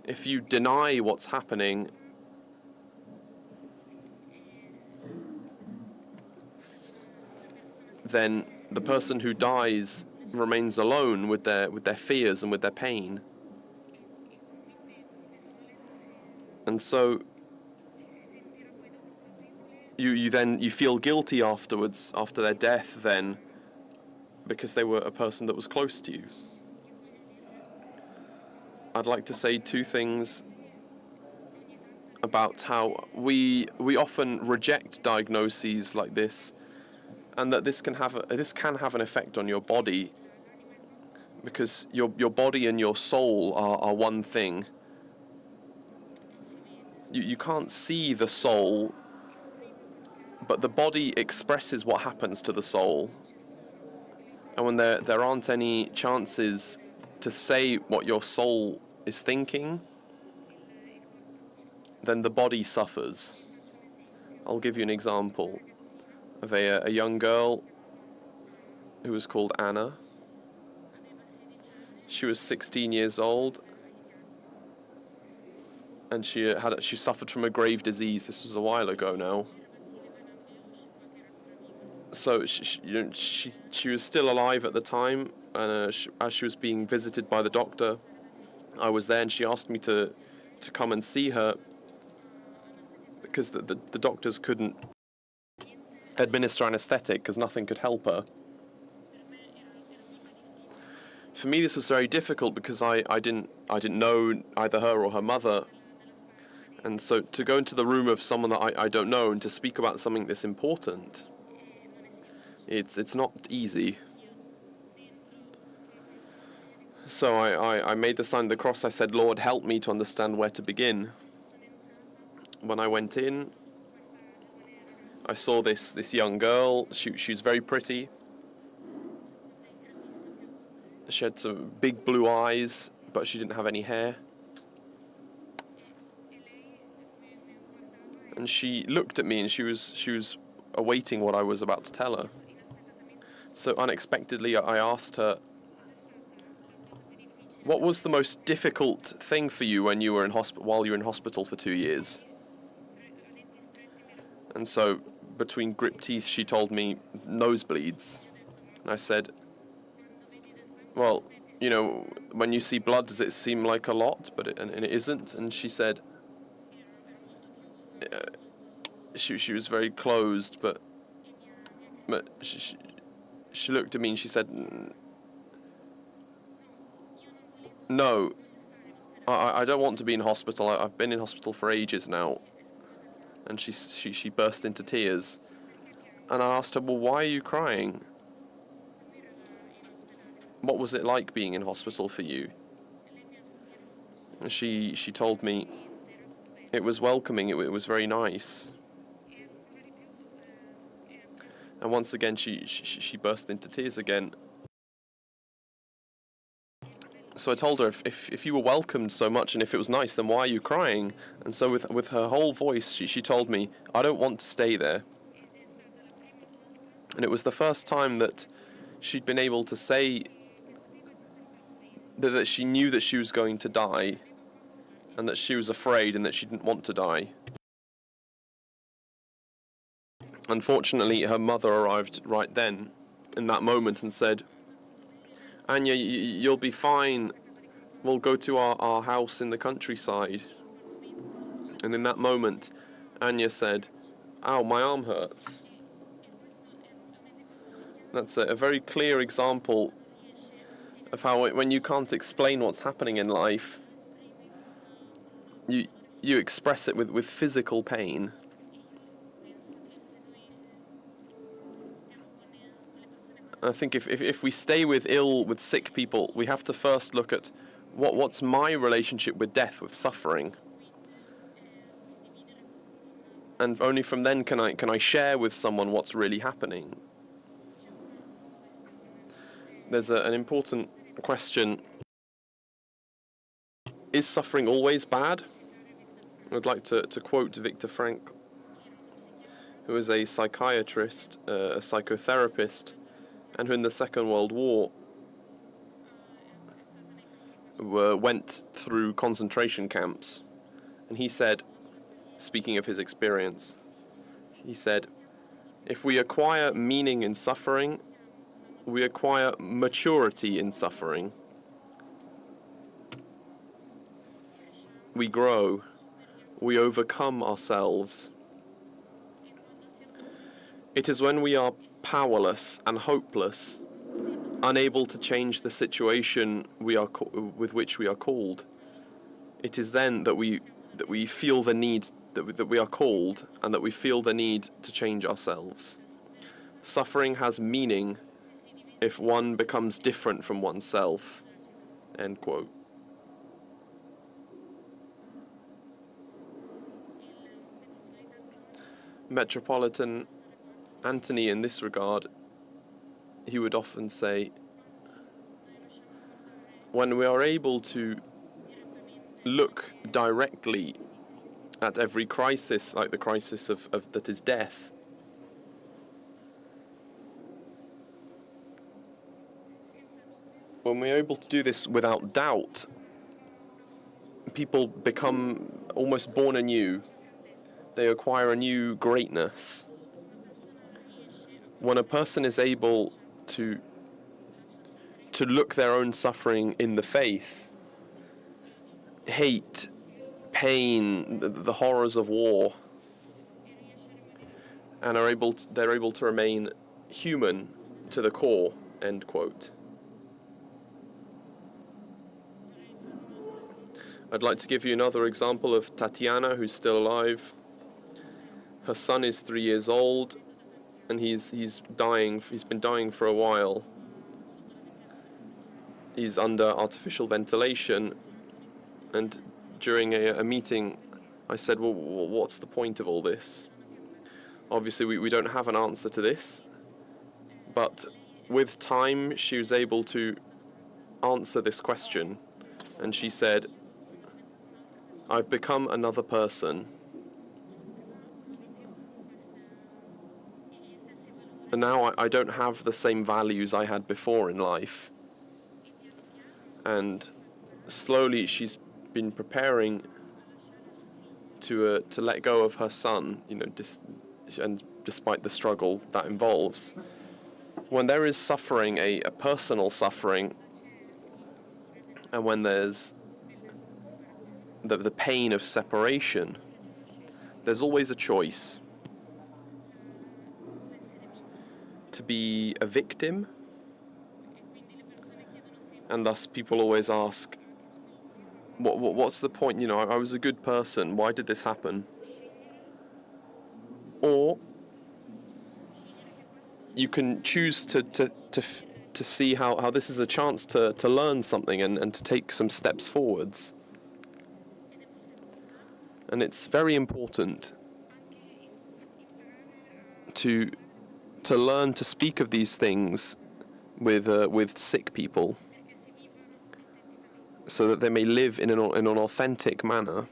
If you deny what's happening, then the person who dies remains alone with their fears and with their pain. And so you feel guilty afterwards, after their death then, because they were a person that was close to you. I'd like to say two things about how we often reject diagnoses like this, and that this can have an effect on your body, because your body and your soul are one thing. You can't see the soul, but the body expresses what happens to the soul. And when there aren't any chances to say what your soul is thinking, then the body suffers. I'll give you an example of a young girl who was called Anna. She was 16 years old, and she suffered from a grave disease. This was a while ago now. So she was still alive at the time, and as she was being visited by the doctor, I was there, and she asked me to come and see her because the doctors couldn't administer anesthetic because nothing could help her. For me, this was very difficult because I didn't know either her or her mother, and so to go into the room of someone that I don't know and to speak about something this important, it's not easy. So I made the sign of the cross. I said, Lord, help me to understand where to begin. When I went in, I saw this young girl. She was very pretty. She had some big blue eyes, but she didn't have any hair. And she looked at me, and she was awaiting what I was about to tell her. So unexpectedly, I asked her, what was the most difficult thing for you when you were while you were in hospital for 2 years? And so, between grit teeth, she told me nosebleeds. And I said, well, you know, when you see blood, does it seem like a lot? And it isn't. And she said, she was very closed, but she looked at me and she said, no, I don't want to be in hospital. I've been in hospital for ages now. And she burst into tears. And I asked her, well, why are you crying? What was it like being in hospital for you? And she told me it was welcoming, it was very nice. And once again, she burst into tears again. So I told her, if you were welcomed so much and if it was nice, then why are you crying? And so with her whole voice, she told me, I don't want to stay there. And it was the first time that she'd been able to say that she knew that she was going to die and that she was afraid and that she didn't want to die. Unfortunately, her mother arrived right then, in that moment, and said, Anya, you'll be fine. We'll go to our house in the countryside. And in that moment, Anya said, ow, my arm hurts. That's a very clear example of how when you can't explain what's happening in life, you express it with physical pain. I think if we stay with sick people, we have to first look at what's my relationship with death, with suffering. And only from then can I share with someone what's really happening. There's an important question. Is suffering always bad? I'd like to quote Viktor Frankl, who is a psychiatrist, a psychotherapist, and who in the Second World War went through concentration camps. And he said, speaking of his experience, he said, if we acquire meaning in suffering, we acquire maturity in suffering. We grow. We overcome ourselves. It is when we are powerless and hopeless, unable to change the situation with which we are called. It is then that we feel the need, that we are called, and that we feel the need to change ourselves. Suffering has meaning if one becomes different from oneself. End quote. Metropolitan Anthony, in this regard, he would often say, when we are able to look directly at every crisis, like the crisis of that is death, when we're able to do this without doubt, people become almost born anew. They acquire a new greatness. When a person is able to look their own suffering in the face, hate, pain, the horrors of war, and they're able to remain human to the core, end quote. I'd like to give you another example of Tatiana, who's still alive. Her son is 3 years old, and he's dying. He's been dying for a while. He's under artificial ventilation, and during a meeting, I said, well, what's the point of all this? Obviously, we don't have an answer to this, but with time, she was able to answer this question, and she said, I've become another person. And now I don't have the same values I had before in life. And slowly she's been preparing to let go of her son, and despite the struggle that involves. When there is suffering, a personal suffering, and when there's the pain of separation, there's always a choice. To be a victim, and thus people always ask, what's the point? I was a good person, why did this happen? Or you can choose to see how this is a chance to learn something and to take some steps forwards. And it's very important to learn to speak of these things with sick people, so that they may live in an authentic manner.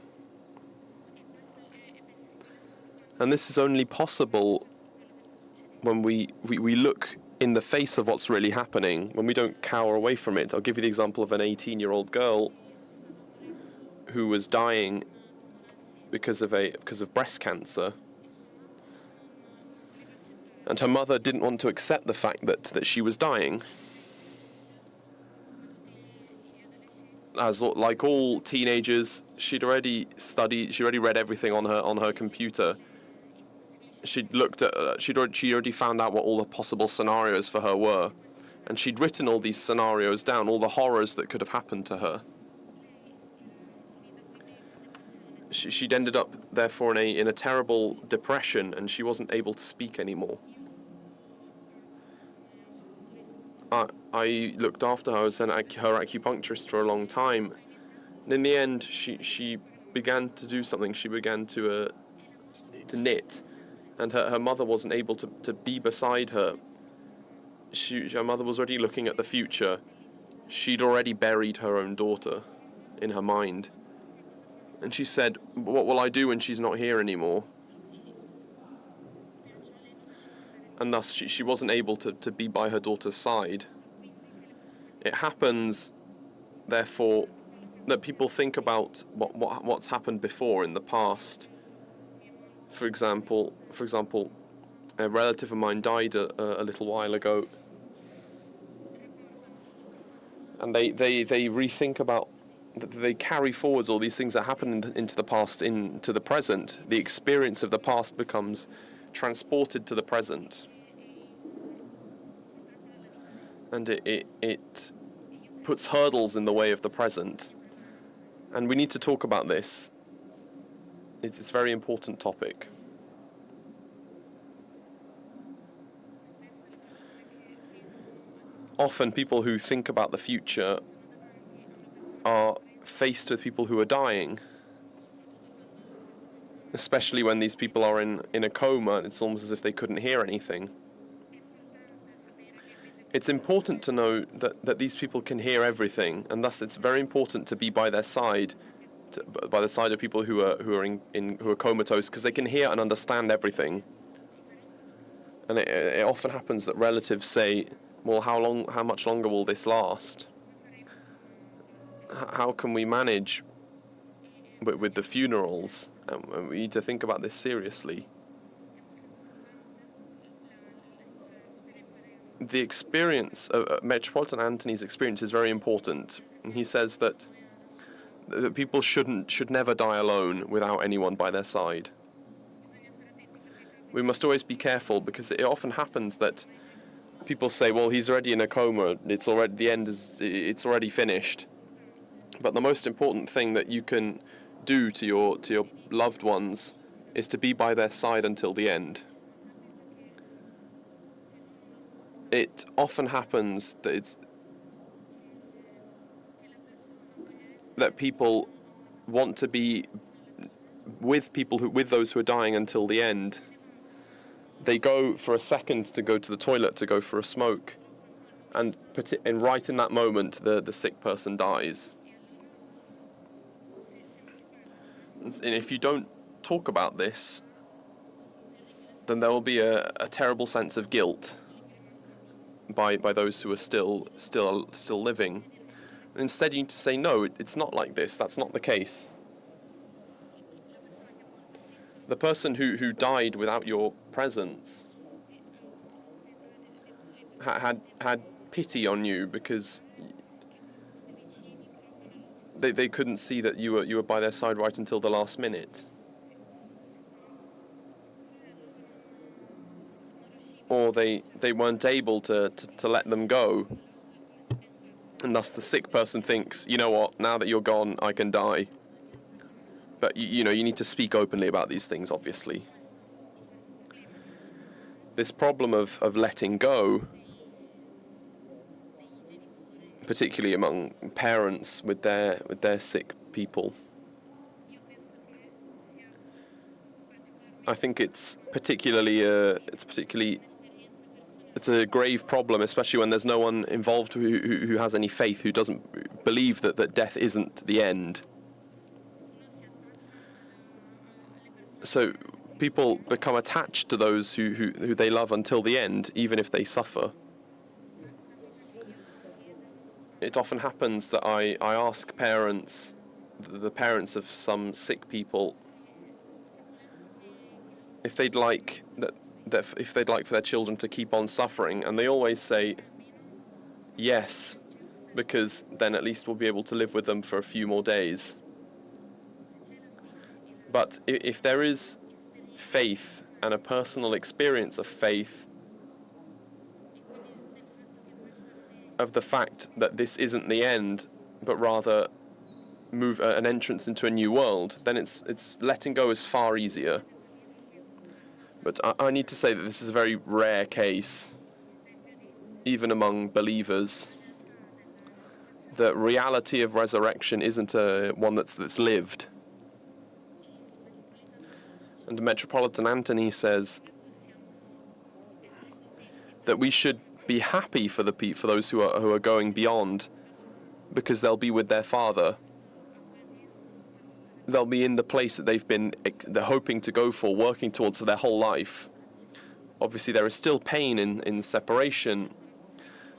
And this is only possible when we look in the face of what's really happening, when we don't cower away from it. I'll give you the example of an 18-year-old girl who was dying because of breast cancer. And her mother didn't want to accept the fact that she was dying. As like all teenagers, she'd already read everything on her computer. She already found out what all the possible scenarios for her were, and she'd written all these scenarios down, all the horrors that could have happened to her. She'd ended up, therefore, in a terrible depression, and she wasn't able to speak anymore. I looked after her. I was her acupuncturist for a long time. And in the end, she began to do something. She began to knit. And her mother wasn't able to be beside her. Her mother was already looking at the future. She'd already buried her own daughter in her mind. And she said, what will I do when she's not here anymore? And thus she wasn't able to be by her daughter's side. It happens, therefore, that people think about what's happened before in the past. For example, a relative of mine died a little while ago, and they rethink about, they carry forwards all these things that happened into the past into the present. The experience of the past becomes transported to the present, and it puts hurdles in the way of the present. And we need to talk about this. It's a very important topic. Often people who think about the future are faced with people who are dying. especially when these people are in a coma. It's almost as if they couldn't hear anything. It's important to know that these people can hear everything, and thus it's very important to be by their side, by the side of people who are comatose, because they can hear and understand everything. And it often happens that relatives say, "Well, how much longer will this last? How can we manage with the funerals?" And we need to think about this seriously. The experience, Metropolitan Antony's experience is very important. And he says that people should never die alone without anyone by their side. We must always be careful, because it often happens that people say, "Well, he's already in a coma. It's already finished." But the most important thing that you can do to your loved ones is to be by their side until the end. It often happens that people want to be with those who are dying until the end. They go for a second to go to the toilet, to go for a smoke, and right in that moment, the sick person dies. And if you don't talk about this, then there will be a terrible sense of guilt by those who are still living. And instead, you need to say, "No, it's not like this. That's not the case." The person who died without your presence had pity on you, because they couldn't see that you were by their side right until the last minute. Or they weren't able to let them go. And thus the sick person thinks, "You know what, now that you're gone, I can die." But you need to speak openly about these things, obviously. This problem of letting go, particularly among parents with their sick people, I think it's a grave problem, especially when there's no one involved who has any faith, who doesn't believe that death isn't the end. So people become attached to those who they love until the end, even if they suffer. It often happens that I ask parents, the parents of some sick people, if they'd like for their children to keep on suffering, and they always say yes, because then at least we'll be able to live with them for a few more days. But if there is faith and a personal experience of faith, of the fact that this isn't the end, but rather an entrance into a new world, then it's letting go is far easier. But I need to say that this is a very rare case, even among believers. The reality of resurrection isn't one that's lived. And Metropolitan Antony says that we should be happy for those who are going beyond, because they'll be with their Father. They'll be in the place that they're hoping to go for, working towards for their whole life. Obviously, there is still pain in separation.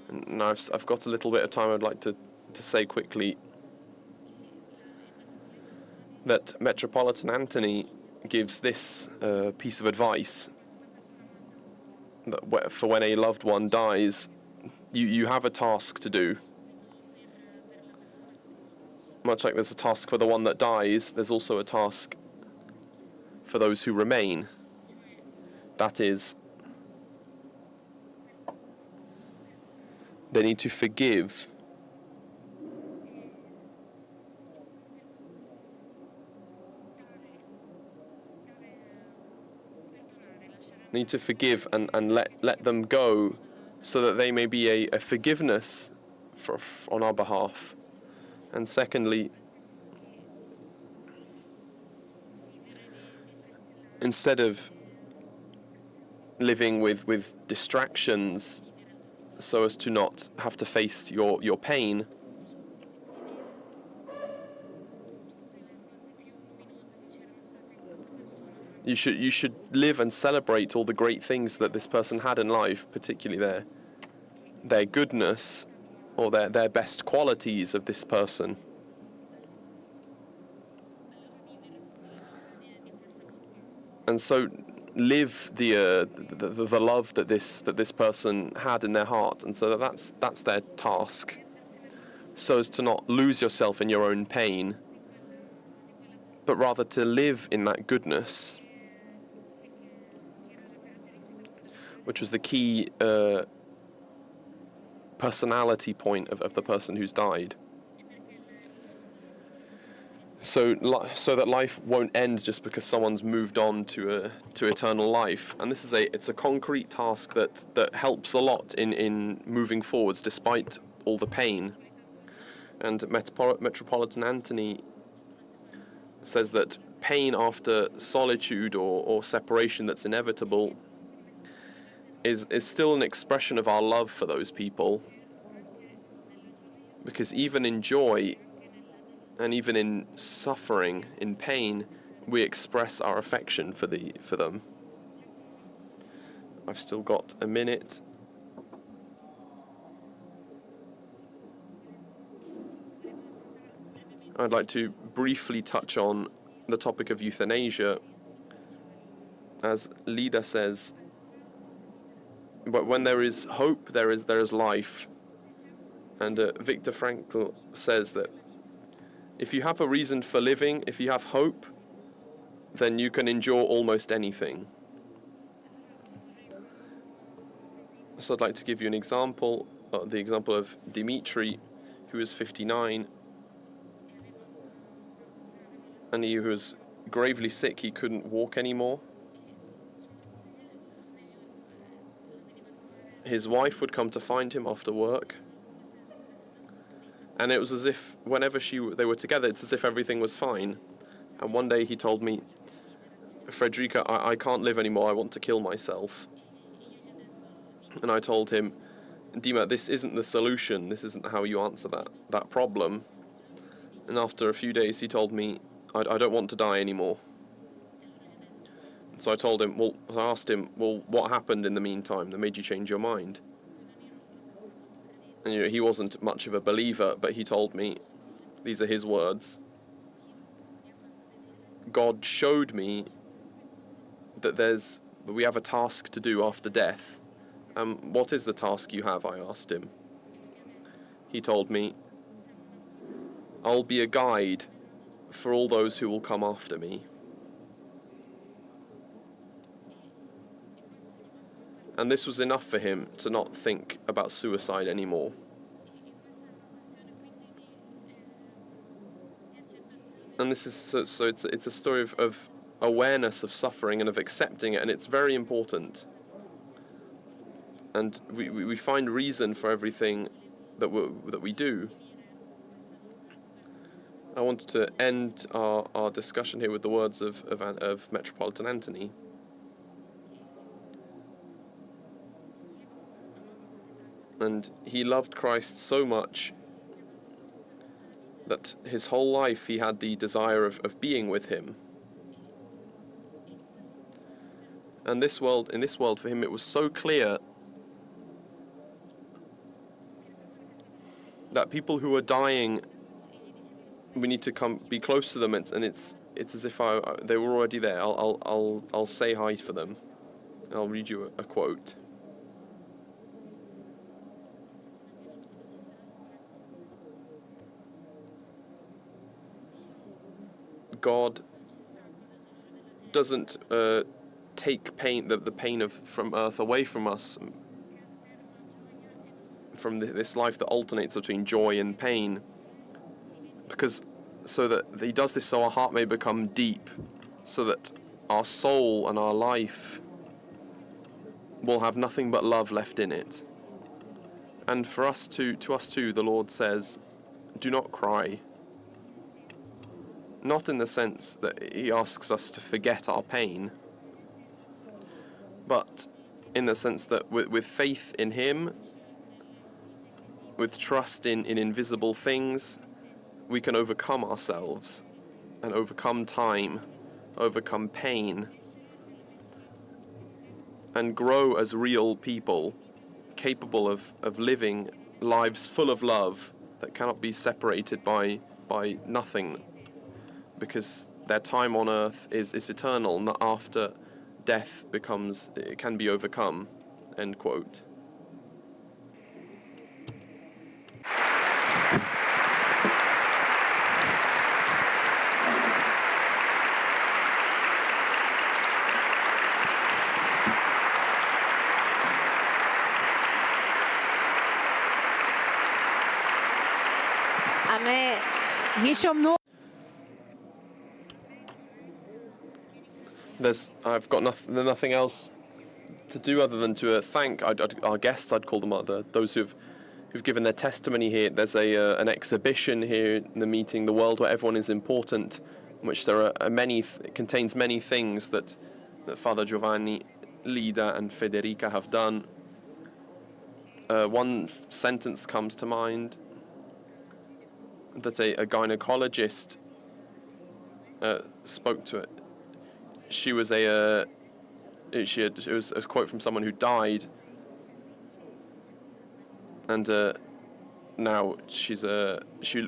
And I've got a little bit of time. I'd like to say quickly that Metropolitan Antony gives this piece of advice, that for when a loved one dies, you have a task to do. Much like there's a task for the one that dies, there's also a task for those who remain. That is, they need to forgive. They need to forgive and let them go, so that they may be a forgiveness on our behalf. And secondly, instead of living with distractions so as to not have to face your pain, you should live and celebrate all the great things that this person had in life, particularly their goodness or their best qualities of this person. And so live the love that this person had in their heart, and so that's their task, so as to not lose yourself in your own pain, but rather to live in that goodness, which was the key personality point of the person who's died. So that life won't end just because someone's moved on to eternal life. And this is it's a concrete task that helps a lot in moving forwards despite all the pain. And Metropolitan Anthony says that pain after solitude or separation that's inevitable is still an expression of our love for those people. Because even in joy, and even in suffering, in pain, we express our affection for them. I've still got a minute. I'd like to briefly touch on the topic of euthanasia. As Lida says, but when there is hope, there is life. And Viktor Frankl says that if you have a reason for living, if you have hope, then you can endure almost anything. So I'd like to give you an example, the example of Dimitri, who was 59, and he was gravely sick. He couldn't walk anymore. His wife would come to find him after work, and it was as if whenever they were together, it's as if everything was fine. And one day he told me, "Frederica, I can't live anymore, I want to kill myself." And I told him, "Dima, this isn't the solution, this isn't how you answer that problem." And after a few days he told me, I don't want to die anymore. And so I asked him, what happened in the meantime that made you change your mind? And he wasn't much of a believer, but he told me, these are his words: "God showed me that we have a task to do after death." "What is the task you have?" I asked him. He told me, "I'll be a guide for all those who will come after me." And this was enough for him to not think about suicide anymore. And this is so it's a story of awareness of suffering and of accepting it, and it's very important. And we find reason for everything that we do. I wanted to end our discussion here with the words of Metropolitan Anthony. And he loved Christ so much that his whole life he had the desire of being with him. And in this world for him it was so clear that people who are dying, we need to be close to them, and it's as if they were already there. I'll say hi for them. I'll read you a quote. God doesn't take pain, the pain from earth away from us, from this life that alternates between joy and pain, so that he does this so our heart may become deep, so that our soul and our life will have nothing but love left in it. And to us too, the Lord says, do not cry. Not in the sense that he asks us to forget our pain, but in the sense that with faith in him, with trust in invisible things, we can overcome ourselves and overcome time, overcome pain, and grow as real people, capable of living lives full of love that cannot be separated by nothing, because their time on earth is eternal, and that after death it can be overcome. End quote. I've got nothing else to do other than to thank our guests. I'd call them those who've given their testimony here. There's an exhibition here in the meeting, The World Where Everyone is Important, in which there are it contains many things that Father Giovanni, Lida and Federica have done. One sentence comes to mind, that a gynecologist spoke to it. It was a quote from someone who died, and now she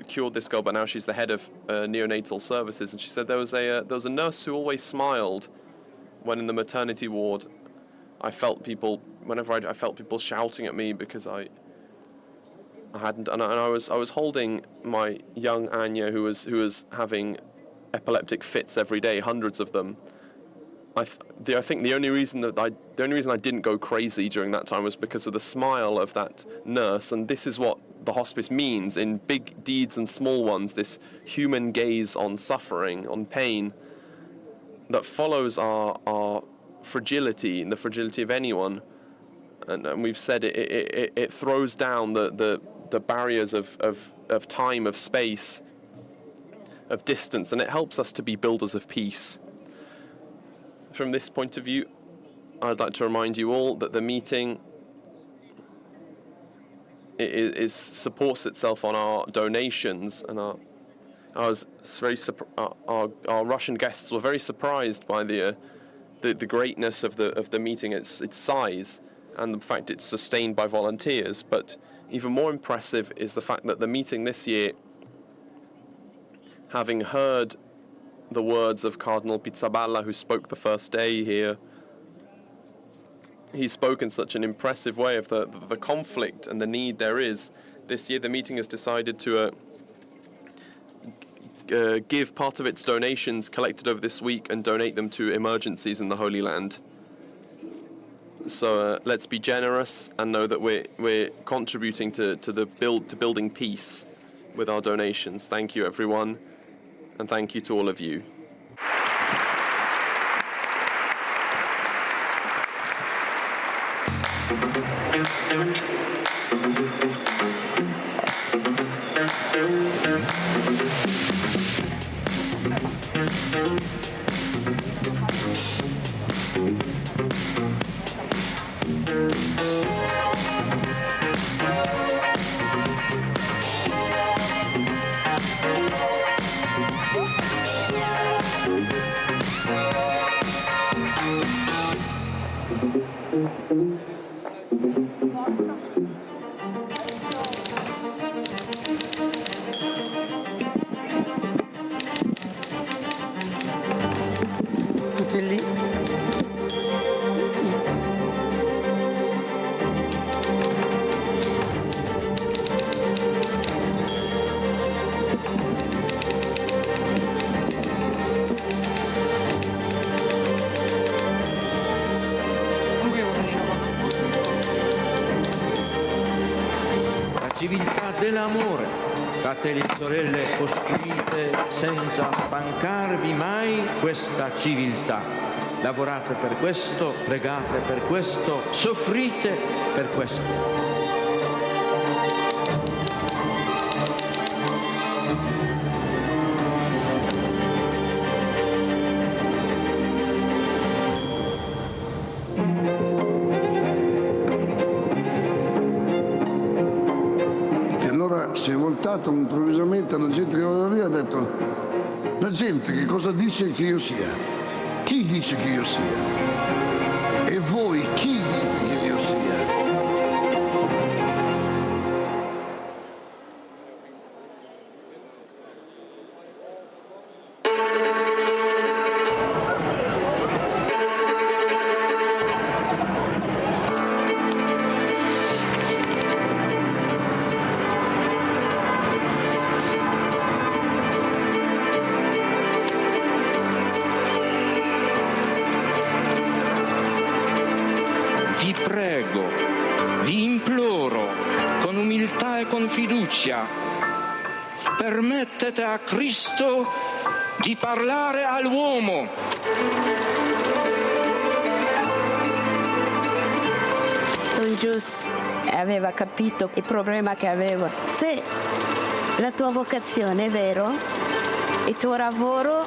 cured this girl, but now she's the head of neonatal services. And she said there was a nurse who always smiled when in the maternity ward. I felt people shouting at me because I hadn't, and I was holding my young Anya who was having epileptic fits every day, hundreds of them. I think the only reason I didn't go crazy during that time was because of the smile of that nurse. And this is what the hospice means in big deeds and small ones, this human gaze on suffering, on pain, that follows our fragility and the fragility of anyone. And we've said it throws down the barriers of time, of space, of distance, and it helps us to be builders of peace. From this point of view, I'd like to remind you all that the meeting supports itself on our donations, and our Russian guests were very surprised by the greatness of the meeting, its size, and the fact it's sustained by volunteers. But even more impressive is the fact that the meeting this year, having heard the words of Cardinal Pizzaballa, who spoke the first day here, he spoke in such an impressive way of the conflict and the need there is. This year the meeting has decided to give part of its donations collected over this week and donate them to emergencies in the Holy Land. So let's be generous and know that we're contributing to building peace with our donations. Thank you, everyone, and thank you to all of you. Tutti lì. La civiltà dell'amore, fratelli e sorelle, costruite senza stancarvi mai questa civiltà. Lavorate per questo, pregate per questo, soffrite per questo. voltato improvvisamente alla gente che era lì e ha detto: la gente che cosa dice che io sia? Chi dice che io sia? E voi chi dite che io sia? Vi prego, vi imploro, con umiltà e con fiducia, permettete a Cristo di parlare all'uomo. Don Gius aveva capito il problema che aveva. Se la tua vocazione è vero, il tuo lavoro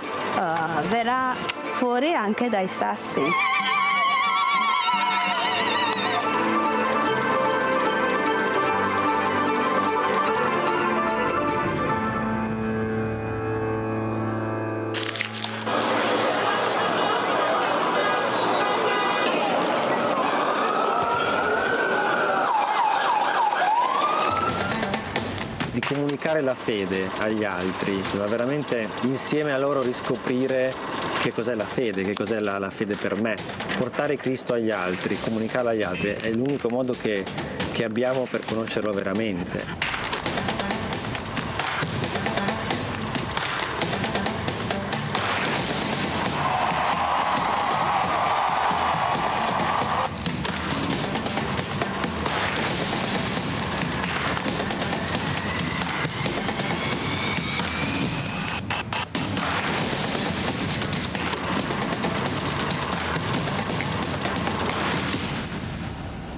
verrà fuori anche dai sassi. Di comunicare la fede agli altri, ma veramente insieme a loro riscoprire che cos'è la fede, che cos'è la fede per me. Portare Cristo agli altri, comunicarlo agli altri è l'unico modo che abbiamo per conoscerlo veramente.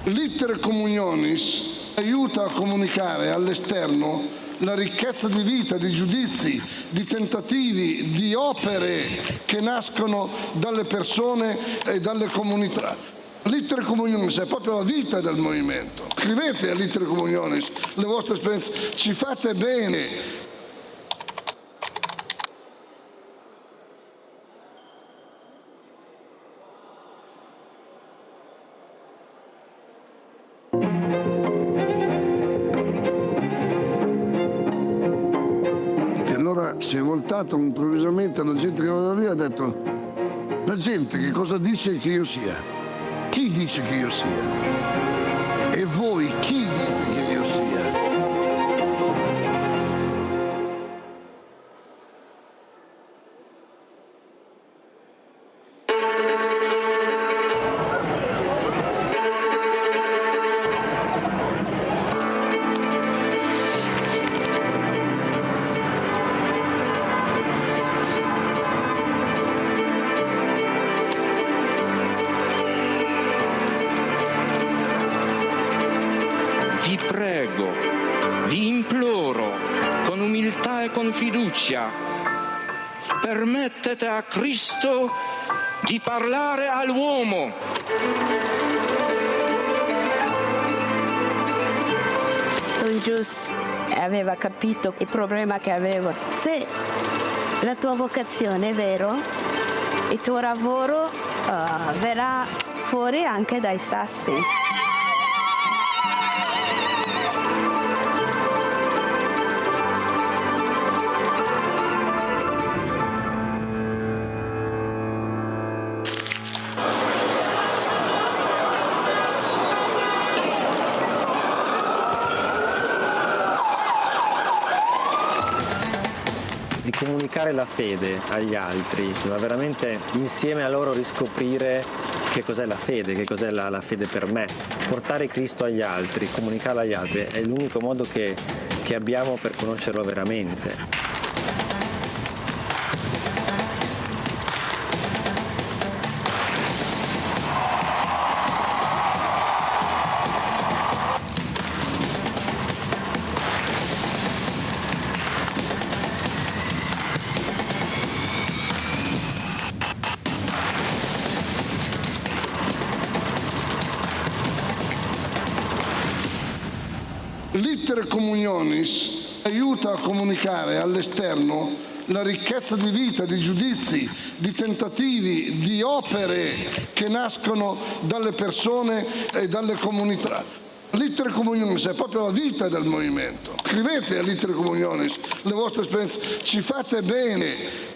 L'iter communionis aiuta a comunicare all'esterno la ricchezza di vita, di giudizi, di tentativi, di opere che nascono dalle persone e dalle comunità. L'iter communionis è proprio la vita del movimento. Scrivete all'iter communionis le vostre esperienze, ci fate bene. Si è voltato improvvisamente alla gente che era lì e ha detto: la gente che cosa dice che io sia? Chi dice che io sia? E voi chi dite che io sia? Vi prego, vi imploro, con umiltà e con fiducia, permettete a Cristo di parlare all'uomo. Don Gius aveva capito il problema che aveva. Se la tua vocazione è vero, il tuo lavoro verrà fuori anche dai sassi. Di comunicare la fede agli altri, ma veramente insieme a loro riscoprire che cos'è la fede, che cos'è la fede per me. Portare Cristo agli altri, comunicarlo agli altri è l'unico modo che abbiamo per conoscerlo veramente. L'iter communionis aiuta a comunicare all'esterno la ricchezza di vita, di giudizi, di tentativi, di opere che nascono dalle persone e dalle comunità. Litere Communionis è proprio la vita del movimento. Scrivete a Litere Communionis le vostre esperienze, ci fate bene,